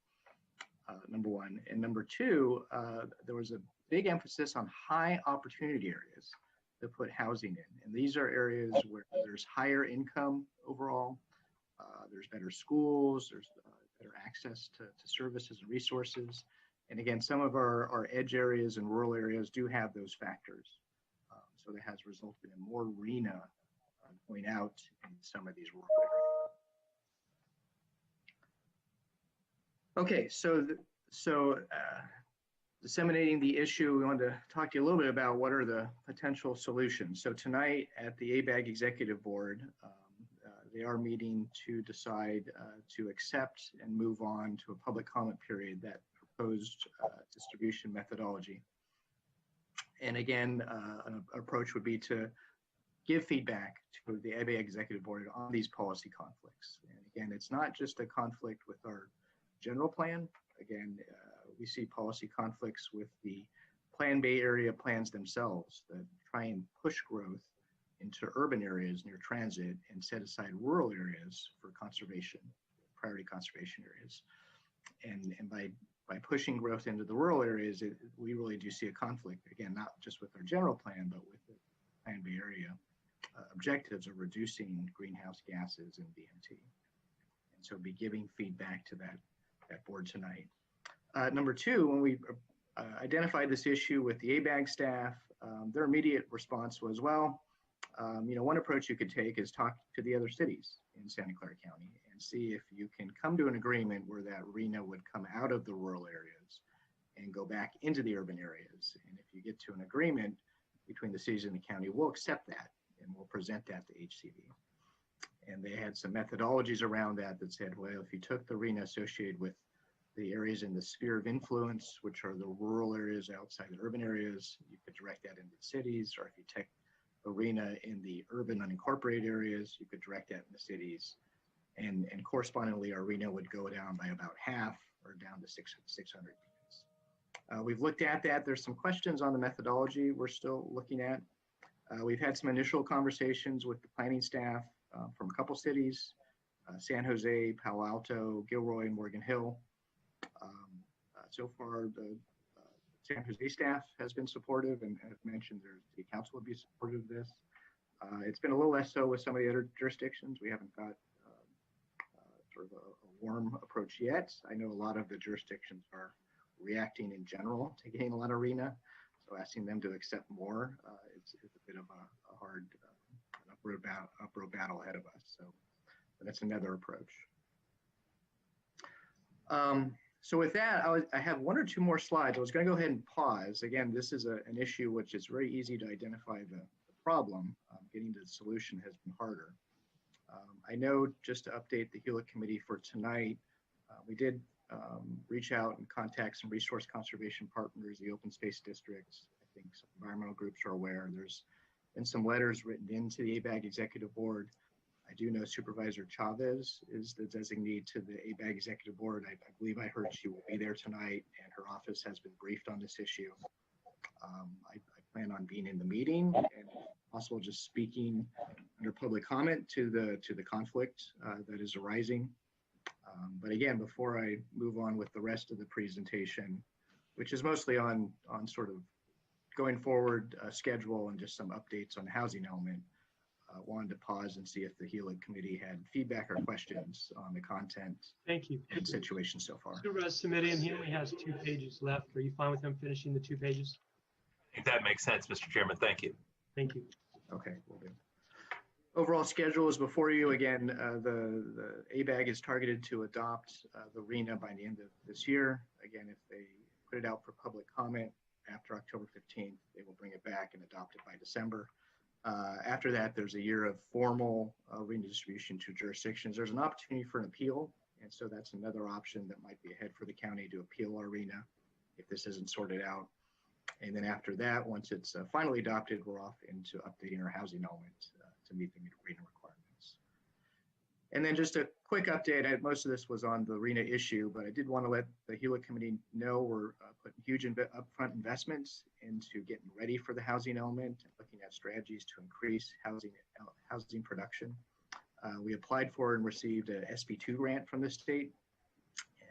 number one. And number two, there was a big emphasis on high opportunity areas to put housing in. And these are areas where there's higher income overall, there's better schools, there's better access to services and resources. And again, some of our edge areas and rural areas do have those factors. So that has resulted in more RENA going out in some of these rural areas. Okay, so disseminating the issue, we wanted to talk to you a little bit about what are the potential solutions. So tonight at the ABAG Executive Board, They are meeting to decide to accept and move on to a public comment period that proposed distribution methodology. And again, an approach would be to give feedback to the ABA Executive Board on these policy conflicts. And again, it's not just a conflict with our general plan. Again, we see policy conflicts with the Plan Bay Area plans themselves that try and push growth into urban areas near transit and set aside rural areas for conservation, priority conservation areas. And by pushing growth into the rural areas, we really do see a conflict, again, not just with our general plan, but with the Plan Bay Area objectives of reducing greenhouse gases and VMT. And so be giving feedback to that board tonight. Number two, when we identified this issue with the ABAG staff, their immediate response was, well, one approach you could take is talk to the other cities in Santa Clara County and see if you can come to an agreement where that RHNA would come out of the rural areas and go back into the urban areas. And if you get to an agreement between the cities and the county, we'll accept that and we'll present that to HCV. And they had some methodologies around that said, well, if you took the RHNA associated with the areas in the sphere of influence, which are the rural areas outside the urban areas, you could direct that into the cities, or if you take RHNA in the urban unincorporated areas, you could direct that in the cities. And correspondingly, our RHNA would go down by about half or down to 600 units. We've looked at that. There's some questions on the methodology we're still looking at. We've had some initial conversations with the planning staff from a couple cities, San Jose, Palo Alto, Gilroy, and Morgan Hill. So far, the San Jose staff has been supportive, and as mentioned, the council would be supportive of this. It's been a little less so with some of the other jurisdictions. We haven't got sort of a warm approach yet. I know a lot of the jurisdictions are reacting in general to getting a lot of RHNA, so asking them to accept more is a bit of a hard uphill battle ahead of us. So that's another approach. So with that, I have one or two more slides. I was going to go ahead and pause. Again, this is an issue which is very easy to identify the problem. Getting to the solution has been harder. I know, just to update the HELIC committee for tonight, we did reach out and contact some resource conservation partners, the open space districts. I think some environmental groups are aware. There's been some letters written into the ABAG executive board. I do know Supervisor Chavez is the designee to the ABAG executive board. I believe I heard she will be there tonight, and her office has been briefed on this issue. I plan on being in the meeting and also just speaking under public comment to the conflict that is arising. But again, before I move on with the rest of the presentation, which is mostly on sort of going forward schedule and just some updates on the housing element, wanted to pause and see if the HELIC committee had feedback or questions on the content. Thank you. And situation so far. Supervisor Simidian, he only has 2 pages left. Are you fine with him finishing the 2 pages? I think that makes sense, Mr. Chairman. Thank you. Thank you. Okay, will do. Overall schedule is before you. Again, the ABAG is targeted to adopt the RHNA by the end of this year. Again, if they put it out for public comment after October 15th, they will bring it back and adopt it by December. After that, there's a year of formal RHNA distribution to jurisdictions. There's an opportunity for an appeal, and so that's another option that might be ahead for the county to appeal our RHNA if this isn't sorted out. And then after that, once it's finally adopted, we're off into updating our housing element to meet the RHNA requirements. And then just a quick update. Most of this was on the RHNA issue, but I did want to let the HELIC committee know we're putting huge upfront investments into getting ready for the housing element and looking at strategies to increase housing production. We applied for and received a SB2 grant from the state,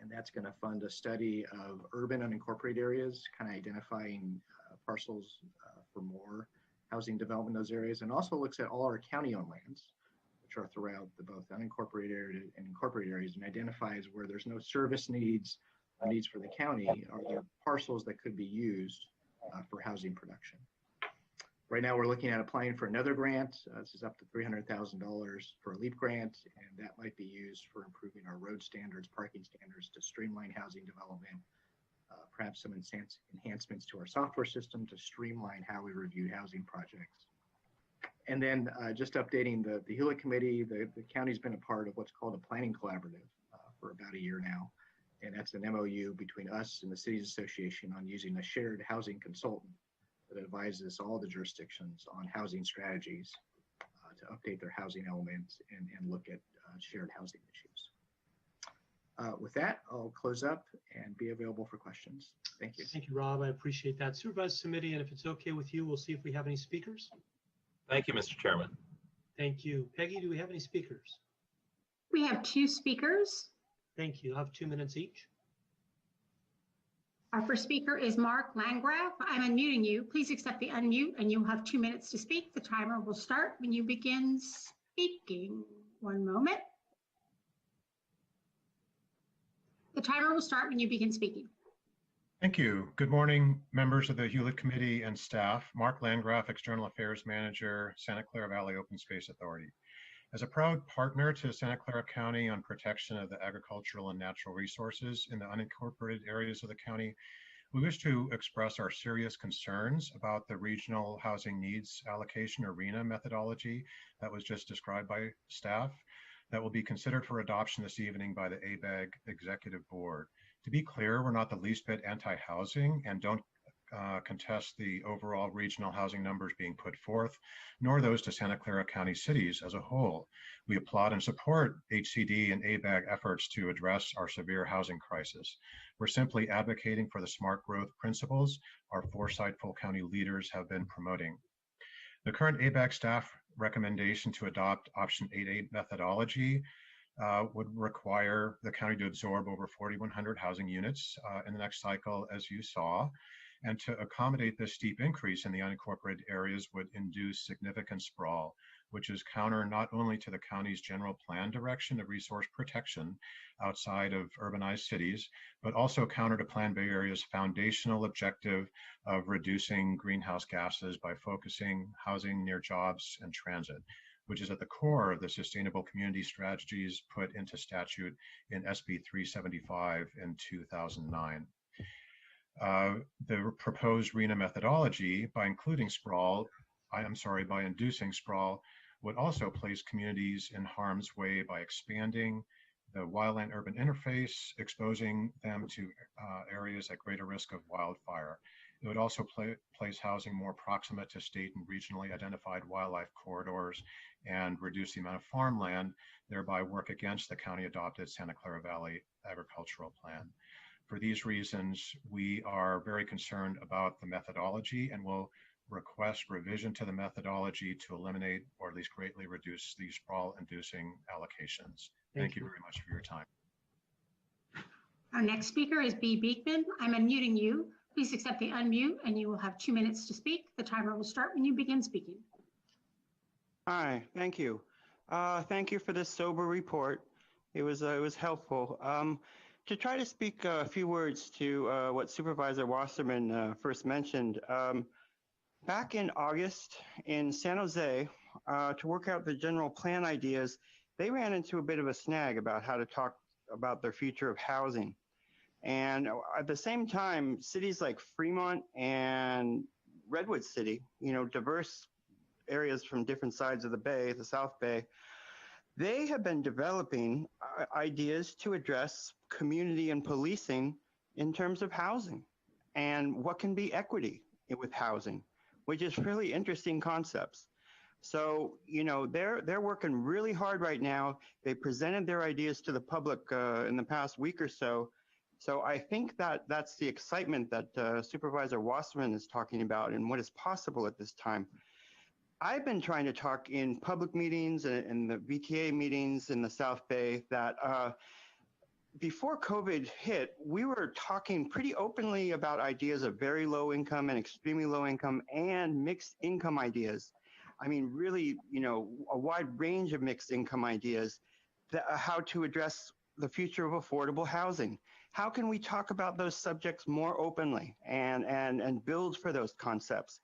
and that's going to fund a study of urban unincorporated areas, kind of identifying parcels for more housing development in those areas, and also looks at all our county-owned lands, which are throughout the both unincorporated area and incorporated areas, and identifies where there's no service needs or needs for the county, are there parcels that could be used for housing production. Right now, we're looking at applying for another grant. This is up to $300,000 for a LEAP grant, and that might be used for improving our road standards, parking standards to streamline housing development, perhaps some enhancements to our software system to streamline how we review housing projects. And then just updating the Hewlett Committee, the county's been a part of what's called a planning collaborative for about a year now. And that's an MOU between us and the Cities Association on using a shared housing consultant that advises all the jurisdictions on housing strategies to update their housing elements and look at shared housing issues. With that, I'll close up and be available for questions. Thank you. Thank you, Rob. I appreciate that. Supervisor Committee, and if it's okay with you, we'll see if we have any speakers. Thank you, Mr. Chairman. Thank you. Peggy, do we have any speakers? We have 2 speakers. Thank you. I'll have 2 minutes each. Our first speaker is Mark Landgraf. I'm unmuting you. Please accept the unmute and you'll have 2 minutes to speak. The timer will start when you begin speaking. One moment. The timer will start when you begin speaking. Thank you. Good morning, members of the Hewlett Committee and staff. Mark Landgraf, External Affairs Manager, Santa Clara Valley Open Space Authority. As a proud partner to Santa Clara County on protection of the agricultural and natural resources in the unincorporated areas of the county, we wish to express our serious concerns about the regional housing needs allocation or RHNA methodology that was just described by staff that will be considered for adoption this evening by the ABAG Executive Board. To be clear, we're not the least bit anti-housing and don't contest the overall regional housing numbers being put forth, nor those to Santa Clara County cities as a whole. We applaud and support HCD and ABAG efforts to address our severe housing crisis. We're simply advocating for the smart growth principles our foresightful county leaders have been promoting. The current ABAG staff recommendation to adopt option 8A methodology would require the county to absorb over 4,100 housing units in the next cycle, as you saw. And to accommodate this steep increase in the unincorporated areas would induce significant sprawl, which is counter not only to the county's general plan direction of resource protection outside of urbanized cities, but also counter to Plan Bay Area's foundational objective of reducing greenhouse gases by focusing housing near jobs and transit, which is at the core of the sustainable community strategies put into statute in SB 375 in 2009. The proposed RHNA methodology, by inducing sprawl, would also place communities in harm's way by expanding the wildland-urban interface, exposing them to areas at greater risk of wildfire. It would also place housing more proximate to state and regionally identified wildlife corridors and reduce the amount of farmland, thereby work against the county-adopted Santa Clara Valley Agricultural Plan. For these reasons, we are very concerned about the methodology and will request revision to the methodology to eliminate or at least greatly reduce these sprawl-inducing allocations. Thank you very much for your time. Our next speaker is B. Beekman. I'm unmuting you. Please accept the unmute and you will have 2 minutes to speak. The timer will start when you begin speaking. Hi, thank you. Thank you for this sober report. It was helpful. To try to speak a few words to what Supervisor Wasserman first mentioned, back in August in San Jose, to work out the general plan ideas, they ran into a bit of a snag about how to talk about their future of housing. And at the same time, cities like Fremont and Redwood City, diverse areas from different sides of the Bay, the South Bay, they have been developing ideas to address community and policing in terms of housing and what can be equity with housing, which is really interesting concepts. So, they're working really hard right now. They presented their ideas to the public in the past week or so. So I think that's the excitement that Supervisor Wasserman is talking about and what is possible at this time. I've been trying to talk in public meetings and the VTA meetings in the South Bay that before COVID hit, we were talking pretty openly about ideas of very low income and extremely low income and mixed income ideas. I mean, really, a wide range of mixed income ideas, how to address the future of affordable housing. How can we talk about those subjects more openly and build for those concepts?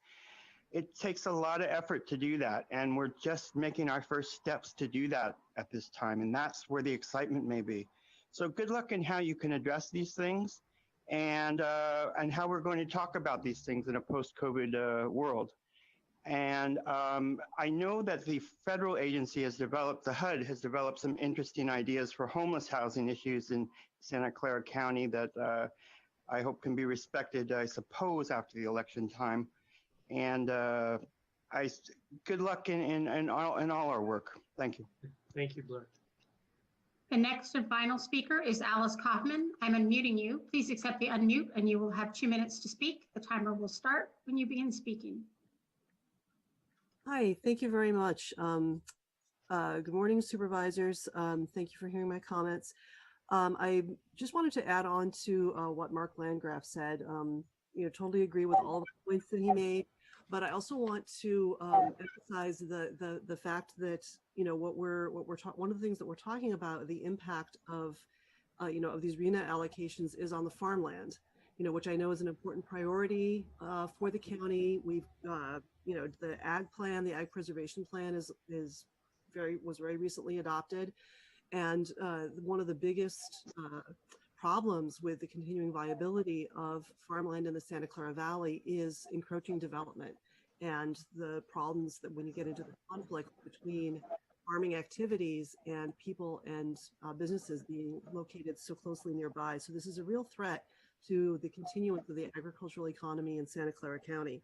It takes a lot of effort to do that, and we're just making our first steps to do that at this time, and that's where the excitement may be. So good luck in how you can address these things and how we're going to talk about these things in a post-COVID world. And I know that the federal agency has developed, the HUD has developed some interesting ideas for homeless housing issues in Santa Clara County that I hope can be respected, I suppose, after the election time. And good luck in all our work. Thank you. Thank you, Blair. The next and final speaker is Alice Kaufman. I'm unmuting you. Please accept the unmute and you will have 2 minutes to speak. The timer will start when you begin speaking. Hi, thank you very much. Good morning, supervisors. Thank you for hearing my comments. I just wanted to add on to what Mark Landgraf said. Totally agree with all the points that he made, but I also want to emphasize the fact that one of the things that we're talking about, the impact of of these RENA allocations is on the farmland. Which I know is an important priority for the county. We've, the ag plan, the ag preservation plan was very recently adopted. And one of the biggest problems with the continuing viability of farmland in the Santa Clara Valley is encroaching development and the problems that when you get into the conflict between farming activities and people and businesses being located so closely nearby. So this is a real threat to the continuance of the agricultural economy in Santa Clara County.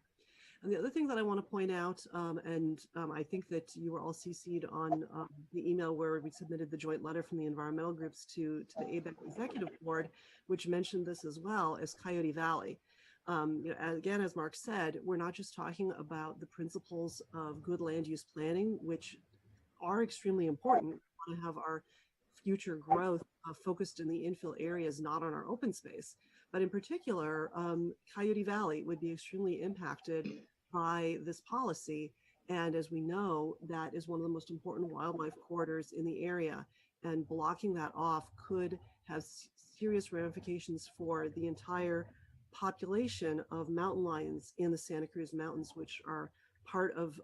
And the other thing that I want to point out, I think that you were all CC'd on the email where we submitted the joint letter from the environmental groups to the ABEC Executive Board, which mentioned this as well as Coyote Valley. Again, as Mark said, we're not just talking about the principles of good land use planning, which are extremely important. We want to have our future growth focused in the infill areas, not on our open space. But in particular, Coyote Valley would be extremely impacted by this policy. And as we know, that is one of the most important wildlife corridors in the area. And blocking that off could have serious ramifications for the entire population of mountain lions in the Santa Cruz Mountains, which are part of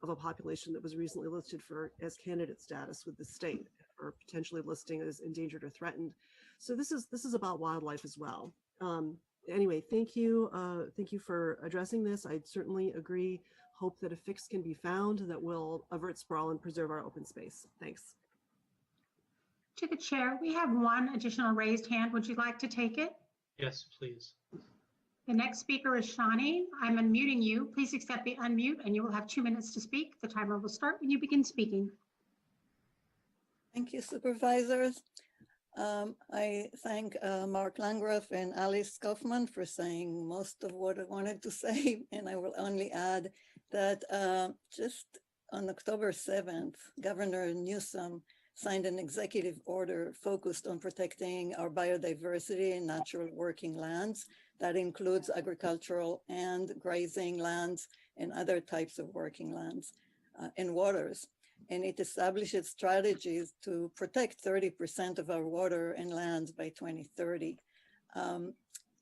a population that was recently listed as candidate status with the state, or potentially listing as endangered or threatened. So this is about wildlife as well. Anyway, thank you for addressing this. I certainly agree. Hope that a fix can be found that will avert sprawl and preserve our open space. Thanks. To the chair, we have one additional raised hand. Would you like to take it? Yes, please. The next speaker is Shawnee. I'm unmuting you. Please accept the unmute and you will have 2 minutes to speak. The timer will start when you begin speaking. Thank you, supervisors. I thank Mark Landgraf and Alice Kaufman for saying most of what I wanted to say, and I will only add that just on October 7th, Governor Newsom signed an executive order focused on protecting our biodiversity and natural working lands. That includes agricultural and grazing lands and other types of working lands and waters. And it establishes strategies to protect 30% of our water and lands by 2030.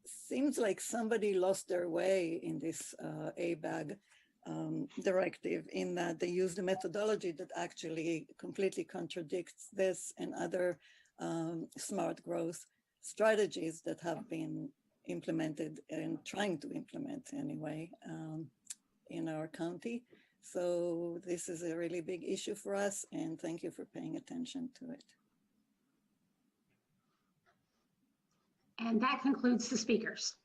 Seems like somebody lost their way in this ABAG directive, in that they used a methodology that actually completely contradicts this and other smart growth strategies that have been implemented and trying to implement anyway in our county. So this is a really big issue for us, and thank you for paying attention to it. And that concludes the speakers.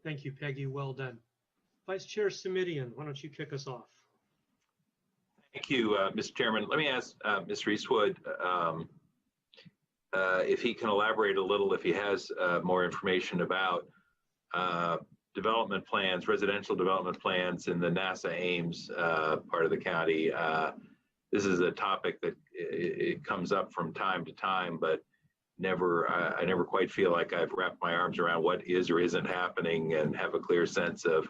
Thank you, Peggy. Well done. Vice Chair Simidian, why don't you kick us off? Thank you, Mr. Chairman. Let me ask Mr. Eastwood if he can elaborate a little, if he has more information about development plans, residential development plans in the NASA Ames part of the county. This is a topic that it comes up from time to time, but I never quite feel like I've wrapped my arms around what is or isn't happening and have a clear sense of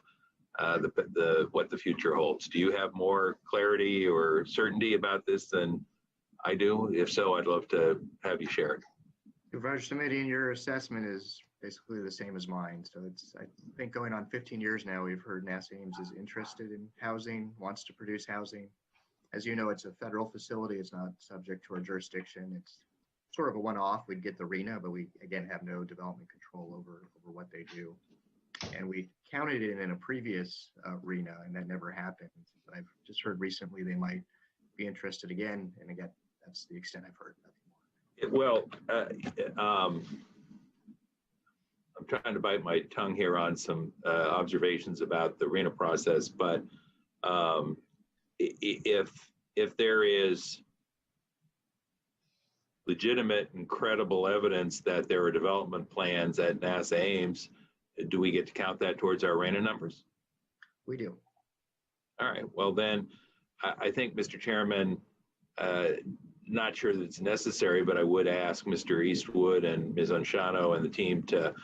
what the future holds. Do you have more clarity or certainty about this than I do? If so, I'd love to have you share it. Supervisor Simidian, your assessment is basically the same as mine. So it's, I think, going on 15 years now, we've heard NASA Ames is interested in housing, wants to produce housing. As you know, it's a federal facility. It's not subject to our jurisdiction. It's sort of a one-off. We'd get the RENA, but we, again, have no development control over what they do. And we counted it in a previous RENA, and that never happened. I've just heard recently they might be interested again, and again, that's the extent I've heard. Well, I'm trying to bite my tongue here on some observations about the RENA process, but if there is legitimate and credible evidence that there are development plans at NASA Ames, do we get to count that towards our RENA numbers? We do. All right. Well, then I think, Mr. Chairman, not sure that it's necessary, but I would ask Mr. Eastwood and Ms. Unshano and the team to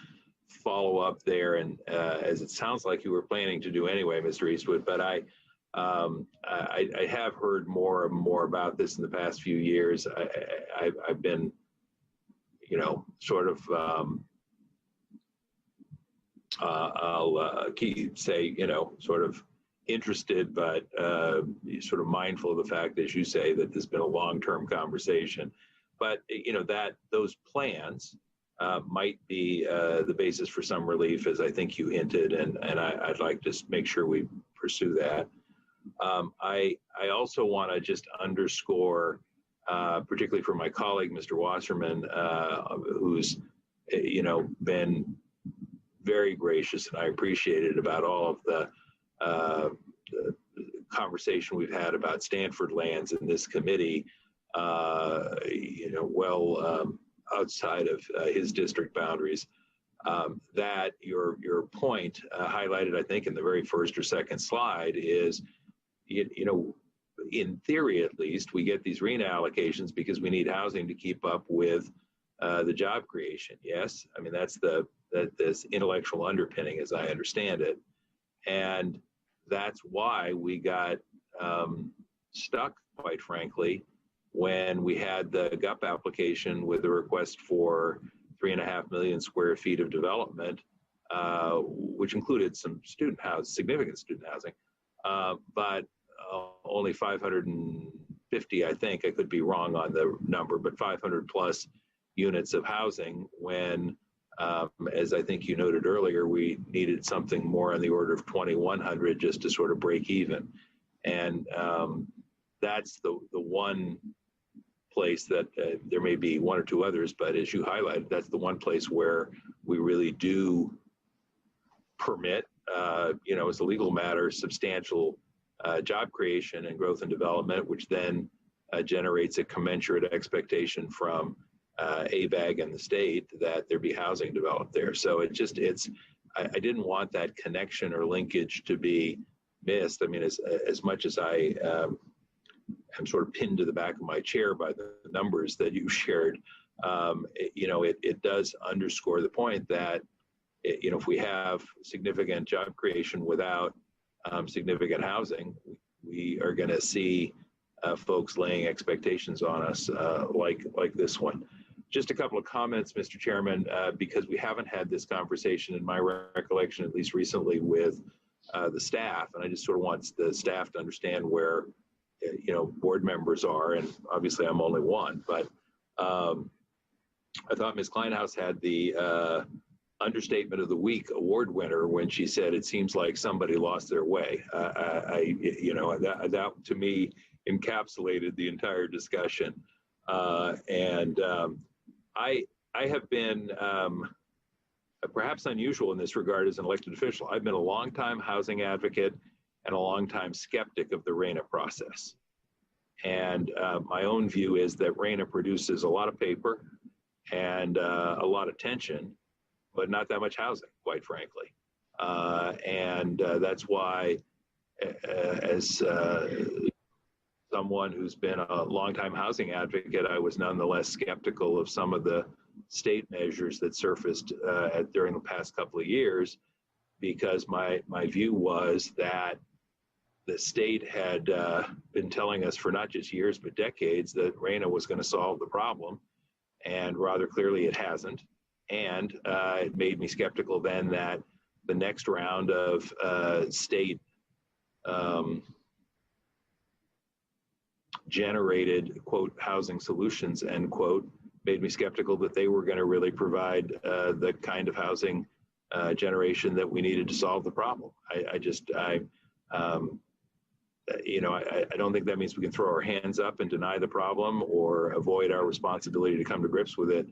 follow up there. And as it sounds like you were planning to do anyway, Mr. Eastwood, but I have heard more and more about this in the past few years. I've been, sort of, I'll say, sort of interested, but sort of mindful of the fact, as you say, that there's been a long-term conversation. But, that those plans might be the basis for some relief, as I think you hinted, and I'd like to make sure we pursue that. I also want to just underscore, particularly for my colleague, Mr. Wasserman, who's, been very gracious, and I appreciate it, about all of the conversation we've had about Stanford lands in this committee, outside of his district boundaries. That your point highlighted, I think, in the very first or second slide is, in theory at least, we get these RENA allocations because we need housing to keep up with the job creation. Yes, I mean that's this intellectual underpinning, as I understand it, and that's why we got stuck, quite frankly, when we had the GUP application with the request for 3.5 million square feet of development, which included some significant student housing, but only 550, I think, I could be wrong on the number, but 500 plus units of housing when, as I think you noted earlier, we needed something more on the order of 2,100 just to sort of break even. And that's the one place that there may be one or two others, but as you highlighted, that's the one place where we really do permit, as a legal matter, substantial job creation and growth and development, which then generates a commensurate expectation from ABAG and the state that there be housing developed there. So I didn't want that connection or linkage to be missed. I mean, as much as I am sort of pinned to the back of my chair by the numbers that you shared, it does underscore the point that, if we have significant job creation without significant housing, we are going to see folks laying expectations on us like this one. Just a couple of comments, Mr. Chairman, because we haven't had this conversation in my recollection, at least recently, with the staff, and I just sort of want the staff to understand where board members are, and obviously I'm only one, but I thought Ms. Kleinhaus had the Understatement of the Week award winner when she said it seems like somebody lost their way. That to me encapsulated the entire discussion, and I have been perhaps unusual in this regard as an elected official. I've been a longtime housing advocate and a longtime skeptic of the RENA process. And my own view is that RENA produces a lot of paper and a lot of tension, but not that much housing, quite frankly. That's why, as someone who's been a longtime housing advocate, I was nonetheless skeptical of some of the state measures that surfaced during the past couple of years, because my view was that the state had been telling us for not just years, but decades that RENA was going to solve the problem. And rather clearly it hasn't. And it made me skeptical then that the next round of state generated, quote, housing solutions, end quote, made me skeptical that they were going to really provide the kind of housing generation that we needed to solve the problem. I don't think that means we can throw our hands up and deny the problem or avoid our responsibility to come to grips with it.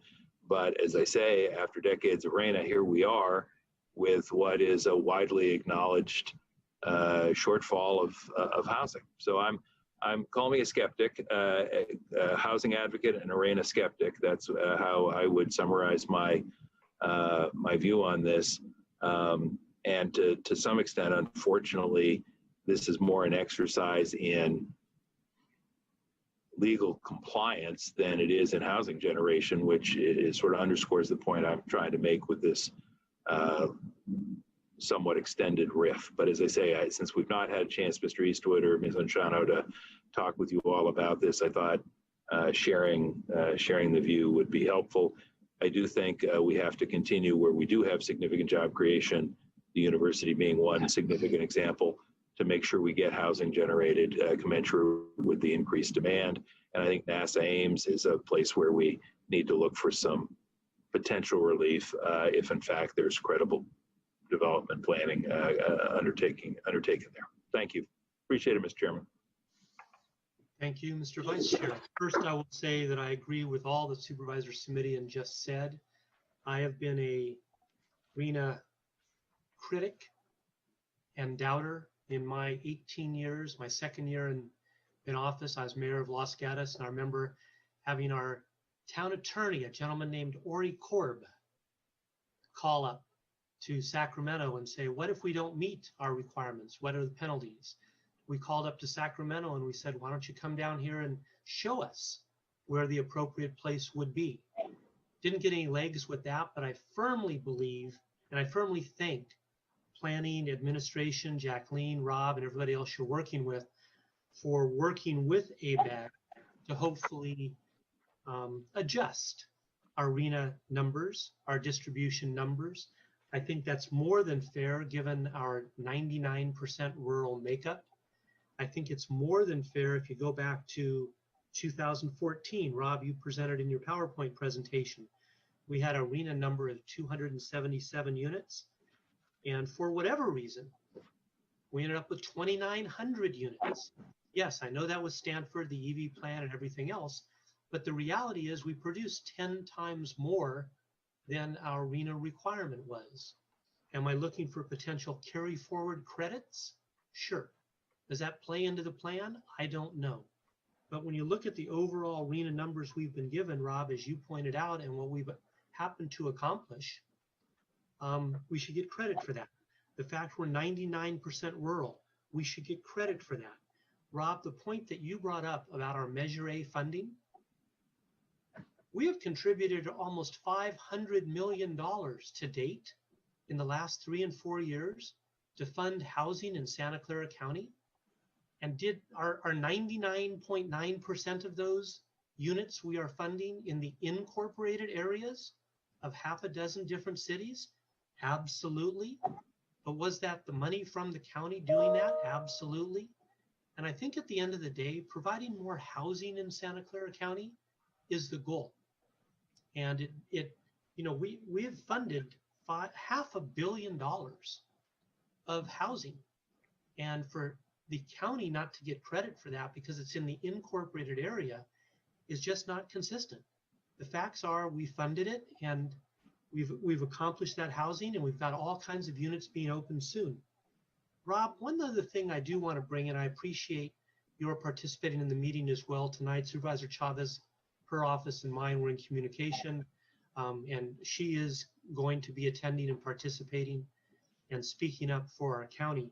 But as I say, after decades of RENA, here we are with what is a widely acknowledged shortfall of housing. So call me a skeptic, a housing advocate, and a RENA skeptic. That's how I would summarize my view on this. And to some extent, unfortunately, this is more an exercise in legal compliance than it is in housing generation, which sort of underscores the point I'm trying to make with this somewhat extended riff. But as I say, since we've not had a chance, Mr. Eastwood or Ms. Anshano, to talk with you all about this, I thought sharing the view would be helpful. I do think we have to continue where we do have significant job creation, the university being one significant example, to make sure we get housing generated commensurate with the increased demand. And I think NASA Ames is a place where we need to look for some potential relief if in fact there's credible development planning undertaken there. Thank you. Appreciate it, Mr. Chairman. Thank you, Mr. Vice Chair. First, I will say that I agree with all the Supervisors Sumitian just said. I have been a RENA critic and doubter in my 18 years. My second year in office, I was mayor of Los Gatos, and I remember having our town attorney, a gentleman named Ori Korb, call up to Sacramento and say, what if we don't meet our requirements? What are the penalties? We called up to Sacramento and we said, why don't you come down here and show us where the appropriate place would be? Didn't get any legs with that, but I firmly believe, and I firmly thank planning, administration, Jacqueline, Rob, and everybody else you're working with for working with ABAG to hopefully adjust our RENA numbers, our distribution numbers. I think that's more than fair given our 99% rural makeup. I think it's more than fair if you go back to 2014. Rob, you presented in your PowerPoint presentation. We had a RENA number of 277 units. And for whatever reason, we ended up with 2,900 units. Yes, I know that was Stanford, the EV plan and everything else, but the reality is we produced 10 times more than our RENA requirement was. Am I looking for potential carry forward credits? Sure. Does that play into the plan? I don't know. But when you look at the overall RENA numbers we've been given, Rob, as you pointed out, and what we've happened to accomplish, we should get credit for that. The fact we're 99% rural, we should get credit for that. Rob, the point that you brought up about our Measure A funding, we have contributed almost $500 million to date in the last 3 and 4 years to fund housing in Santa Clara County. And did our 99.9% of those units we are funding in the incorporated areas of half a dozen different cities? Absolutely. But was that the money from the county doing that? Absolutely. And I think at the end of the day, providing more housing in Santa Clara County is the goal. And we have funded $500 million of housing. And for the county not to get credit for that because it's in the incorporated area is just not consistent. The facts are we funded it and we've accomplished that housing and we've got all kinds of units being opened soon. Rob, one other thing I do want to bring in, I appreciate your participating in the meeting as well tonight. Supervisor Chavez, her office and mine were in communication, and she is going to be attending and participating and speaking up for our county.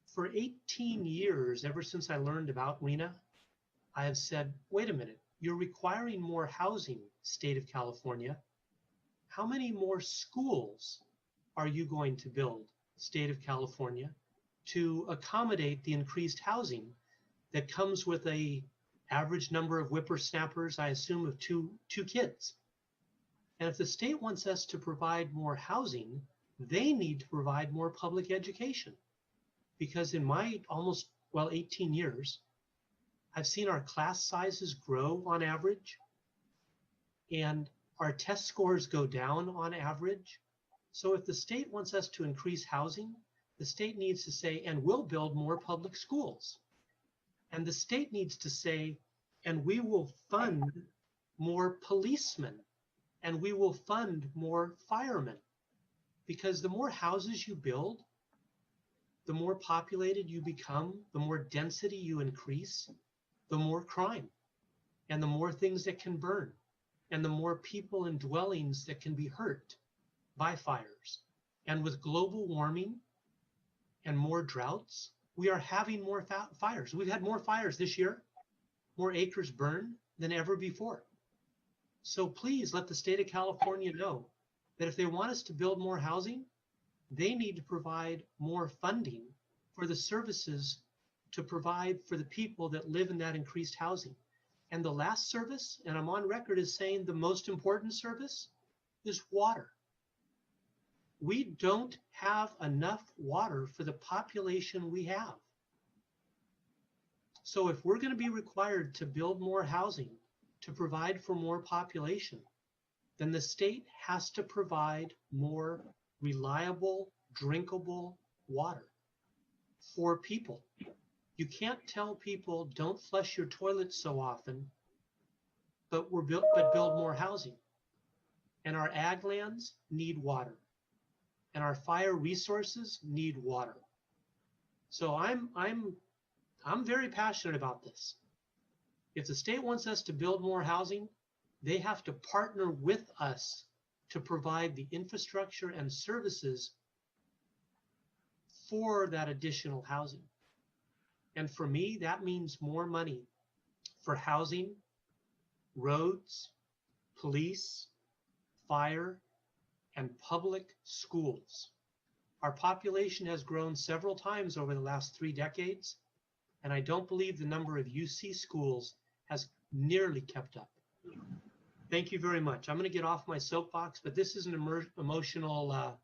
For 18 years, ever since I learned about RENA, I have said, wait a minute, you're requiring more housing, state of California. How many more schools are you going to build, state of California, to accommodate the increased housing that comes with a average number of whippersnappers, I assume, of two kids? And if the state wants us to provide more housing, they need to provide more public education. Because in my 18 years, I've seen our class sizes grow on average. And our test scores go down on average. So if the state wants us to increase housing, the state needs to say, and we'll build more public schools. And the state needs to say, and we will fund more policemen, and we will fund more firemen. Because the more houses you build, the more populated you become, the more density you increase, the more crime, and the more things that can burn, and the more people and dwellings that can be hurt by fires. And with global warming and more droughts, we are having more fires. We've had more fires this year, more acres burned than ever before. So please let the state of California know that if they want us to build more housing, they need to provide more funding for the services to provide for the people that live in that increased housing. And the last service, and I'm on record as saying the most important service, is water. We don't have enough water for the population we have. So if we're going to be required to build more housing to provide for more population, then the state has to provide more reliable, drinkable water for people. You can't tell people don't flush your toilets so often, but build more housing. And our ag lands need water, and our fire resources need water. So I'm very passionate about this. If the state wants us to build more housing, they have to partner with us to provide the infrastructure and services for that additional housing. And for me, that means more money for housing, roads, police, fire, and public schools. Our population has grown several times over the last 3 decades, and I don't believe the number of UC schools has nearly kept up. Thank you very much. I'm going to get off my soapbox, but this is an emotional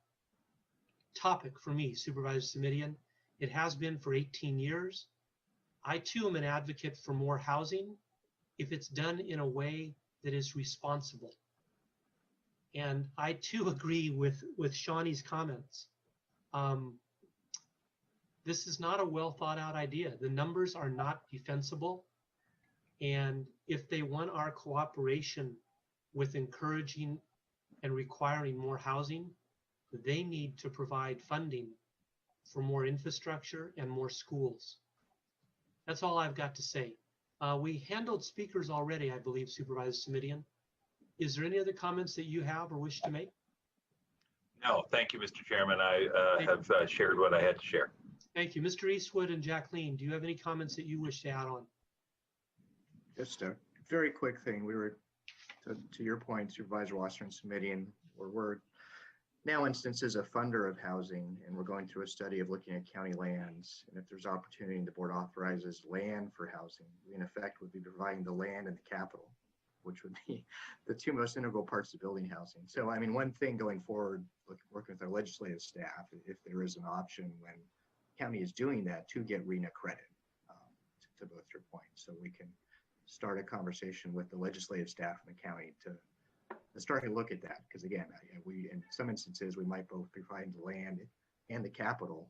topic for me, Supervisor Simidian. It has been for 18 years. I too am an advocate for more housing if it's done in a way that is responsible. And I too agree with Shawnee's comments. This is not a well thought out idea. The numbers are not defensible. And if they want our cooperation with encouraging and requiring more housing, they need to provide funding for more infrastructure and more schools. That's all I've got to say. We handled speakers already, I believe, Supervisor Simidian. Is there any other comments that you have or wish to make? No, thank you, Mr. Chairman. I have shared what I had to share. Thank you. Mr. Eastwood and Jacqueline, do you have any comments that you wish to add on? Just a very quick thing. We were, to your point, Supervisor Wasser and Simidian, we're now instances a funder of housing, and we're going through a study of looking at county lands. And if there's opportunity, the board authorizes land for housing. We, in effect, would be providing the land and the capital, which would be the two most integral parts of building housing. So, I mean, one thing going forward, working with our legislative staff, if there is an option when county is doing that, to get RENA credit, to both your points. So we can start a conversation with the legislative staff in the county to start to look at that. Because again, we, in some instances, we might both provide the land and the capital,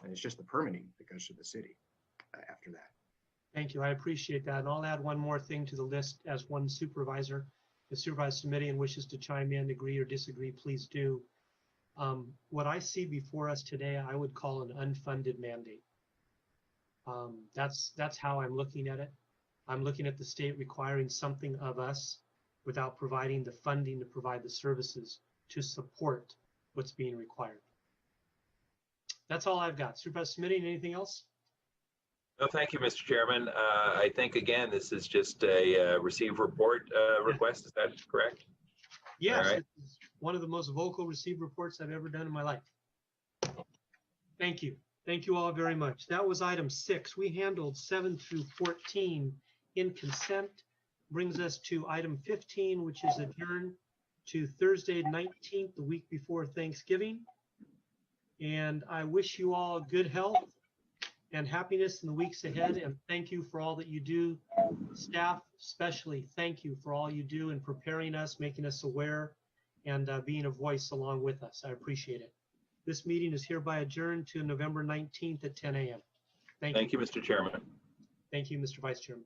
and it's just the permitting that goes to the city after that. Thank you. I appreciate that. And I'll add one more thing to the list as one supervisor. If Supervisor Simidian wishes to chime in, agree or disagree, please do. What I see before us today, I would call an unfunded mandate. That's how I'm looking at it. I'm looking at the state requiring something of us without providing the funding to provide the services to support what's being required. That's all I've got. Supervisor Simidian, anything else? No, thank you, Mr. Chairman. I think, again, this is just a receive report request. Is that correct? Yes, right. It's one of the most vocal receive reports I've ever done in my life. Thank you. Thank you all very much. That was item 6. We handled 7 through 14 in consent. Brings us to item 15, which is adjourned to Thursday, 19th, the week before Thanksgiving. And I wish you all good health and happiness in the weeks ahead. And thank you for all that you do. Staff, especially, thank you for all you do in preparing us, making us aware, and being a voice along with us. I appreciate it. This meeting is hereby adjourned to November 19th at 10 a.m. Thank you, Mr. Chairman. Thank you, Mr. Vice Chairman.